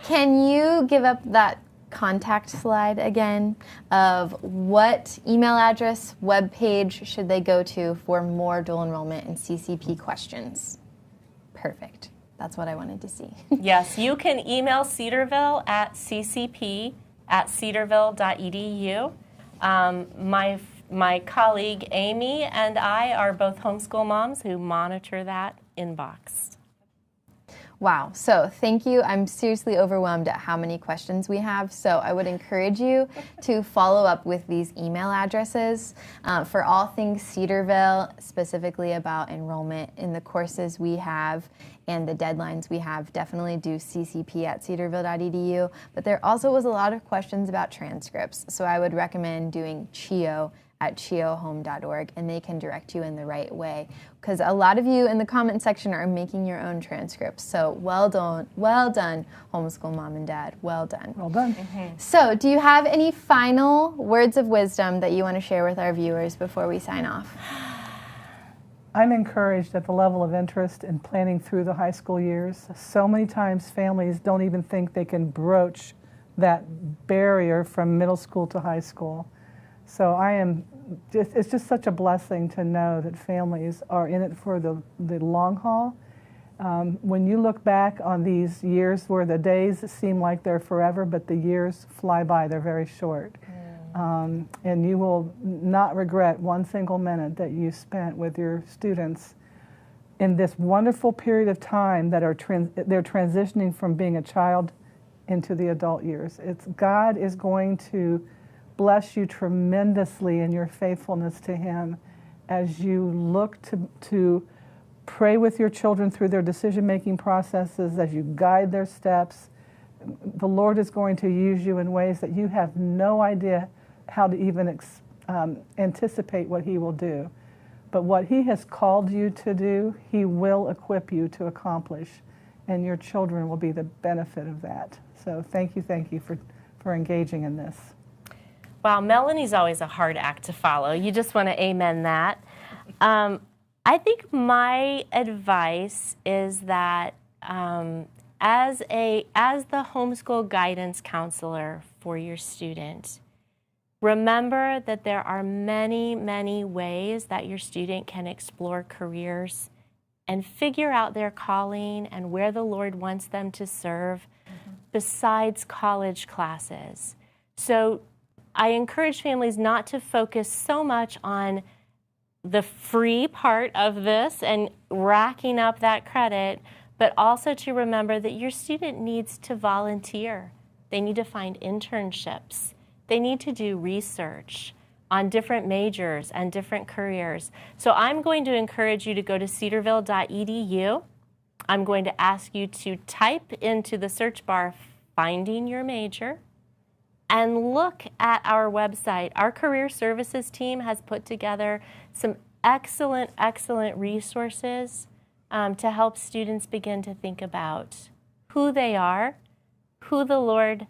[SPEAKER 1] can you give up that contact slide again of what email address, web page should they go to for more dual enrollment and CCP questions? Perfect. That's what I wanted to see.
[SPEAKER 3] Yes, you can email Cedarville at ccp@cedarville.edu. My colleague Amy and I are both homeschool moms who monitor that inbox.
[SPEAKER 1] Wow, so thank you. I'm seriously overwhelmed at how many questions we have, so I would encourage you to follow up with these email addresses for all things Cedarville, specifically about enrollment in the courses we have and the deadlines we have. Definitely do ccp@cedarville.edu, but there also was a lot of questions about transcripts, so I would recommend doing CHEO at cheohome.org, and they can direct you in the right way. Because a lot of you in the comment section are making your own transcripts. So well done, homeschool mom and dad. Well done.
[SPEAKER 2] Well done.
[SPEAKER 1] So do you have any final words of wisdom that you want to share with our viewers before we sign off?
[SPEAKER 2] I'm encouraged at the level of interest in planning through the high school years. So many times families don't even think they can broach that barrier from middle school to high school. So it's just such a blessing to know that families are in it for the long haul. When you look back on these years where the days seem like they're forever, but the years fly by, they're very short. And you will not regret one single minute that you spent with your students in this wonderful period of time that they're transitioning from being a child into the adult years. God is going to bless you tremendously in your faithfulness to Him as you look to pray with your children through their decision-making processes, as you guide their steps. The Lord is going to use you in ways that you have no idea how to even anticipate what He will do. But what He has called you to do, He will equip you to accomplish, and your children will be the benefit of that. So thank you for engaging in this.
[SPEAKER 3] Wow, Melanie's always a hard act to follow. You just want to amen that. I think my advice is that as the homeschool guidance counselor for your student, remember that there are many, many ways that your student can explore careers and figure out their calling and where the Lord wants them to serve besides college classes. So I encourage families not to focus so much on the free part of this and racking up that credit, but also to remember that your student needs to volunteer. They need to find internships. They need to do research on different majors and different careers. So I'm going to encourage you to go to cedarville.edu. I'm going to ask you to type into the search bar, finding your major, and look at our website. Our career services team has put together some excellent, excellent resources to help students begin to think about who they are, who the Lord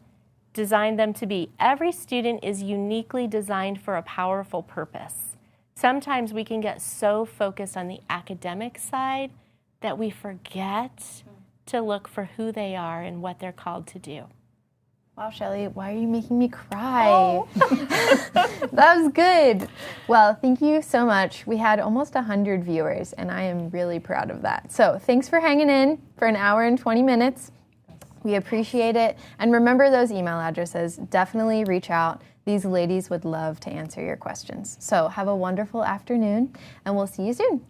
[SPEAKER 3] designed them to be. Every student is uniquely designed for a powerful purpose. Sometimes we can get so focused on the academic side that we forget to look for who they are and what they're called to do.
[SPEAKER 1] Wow, Shelly, why are you making me cry? Oh. That was good. Well, thank you so much. We had almost 100 viewers, and I am really proud of that. So thanks for hanging in for an hour and 20 minutes. We appreciate it. And remember those email addresses. Definitely reach out. These ladies would love to answer your questions. So have a wonderful afternoon, and we'll see you soon.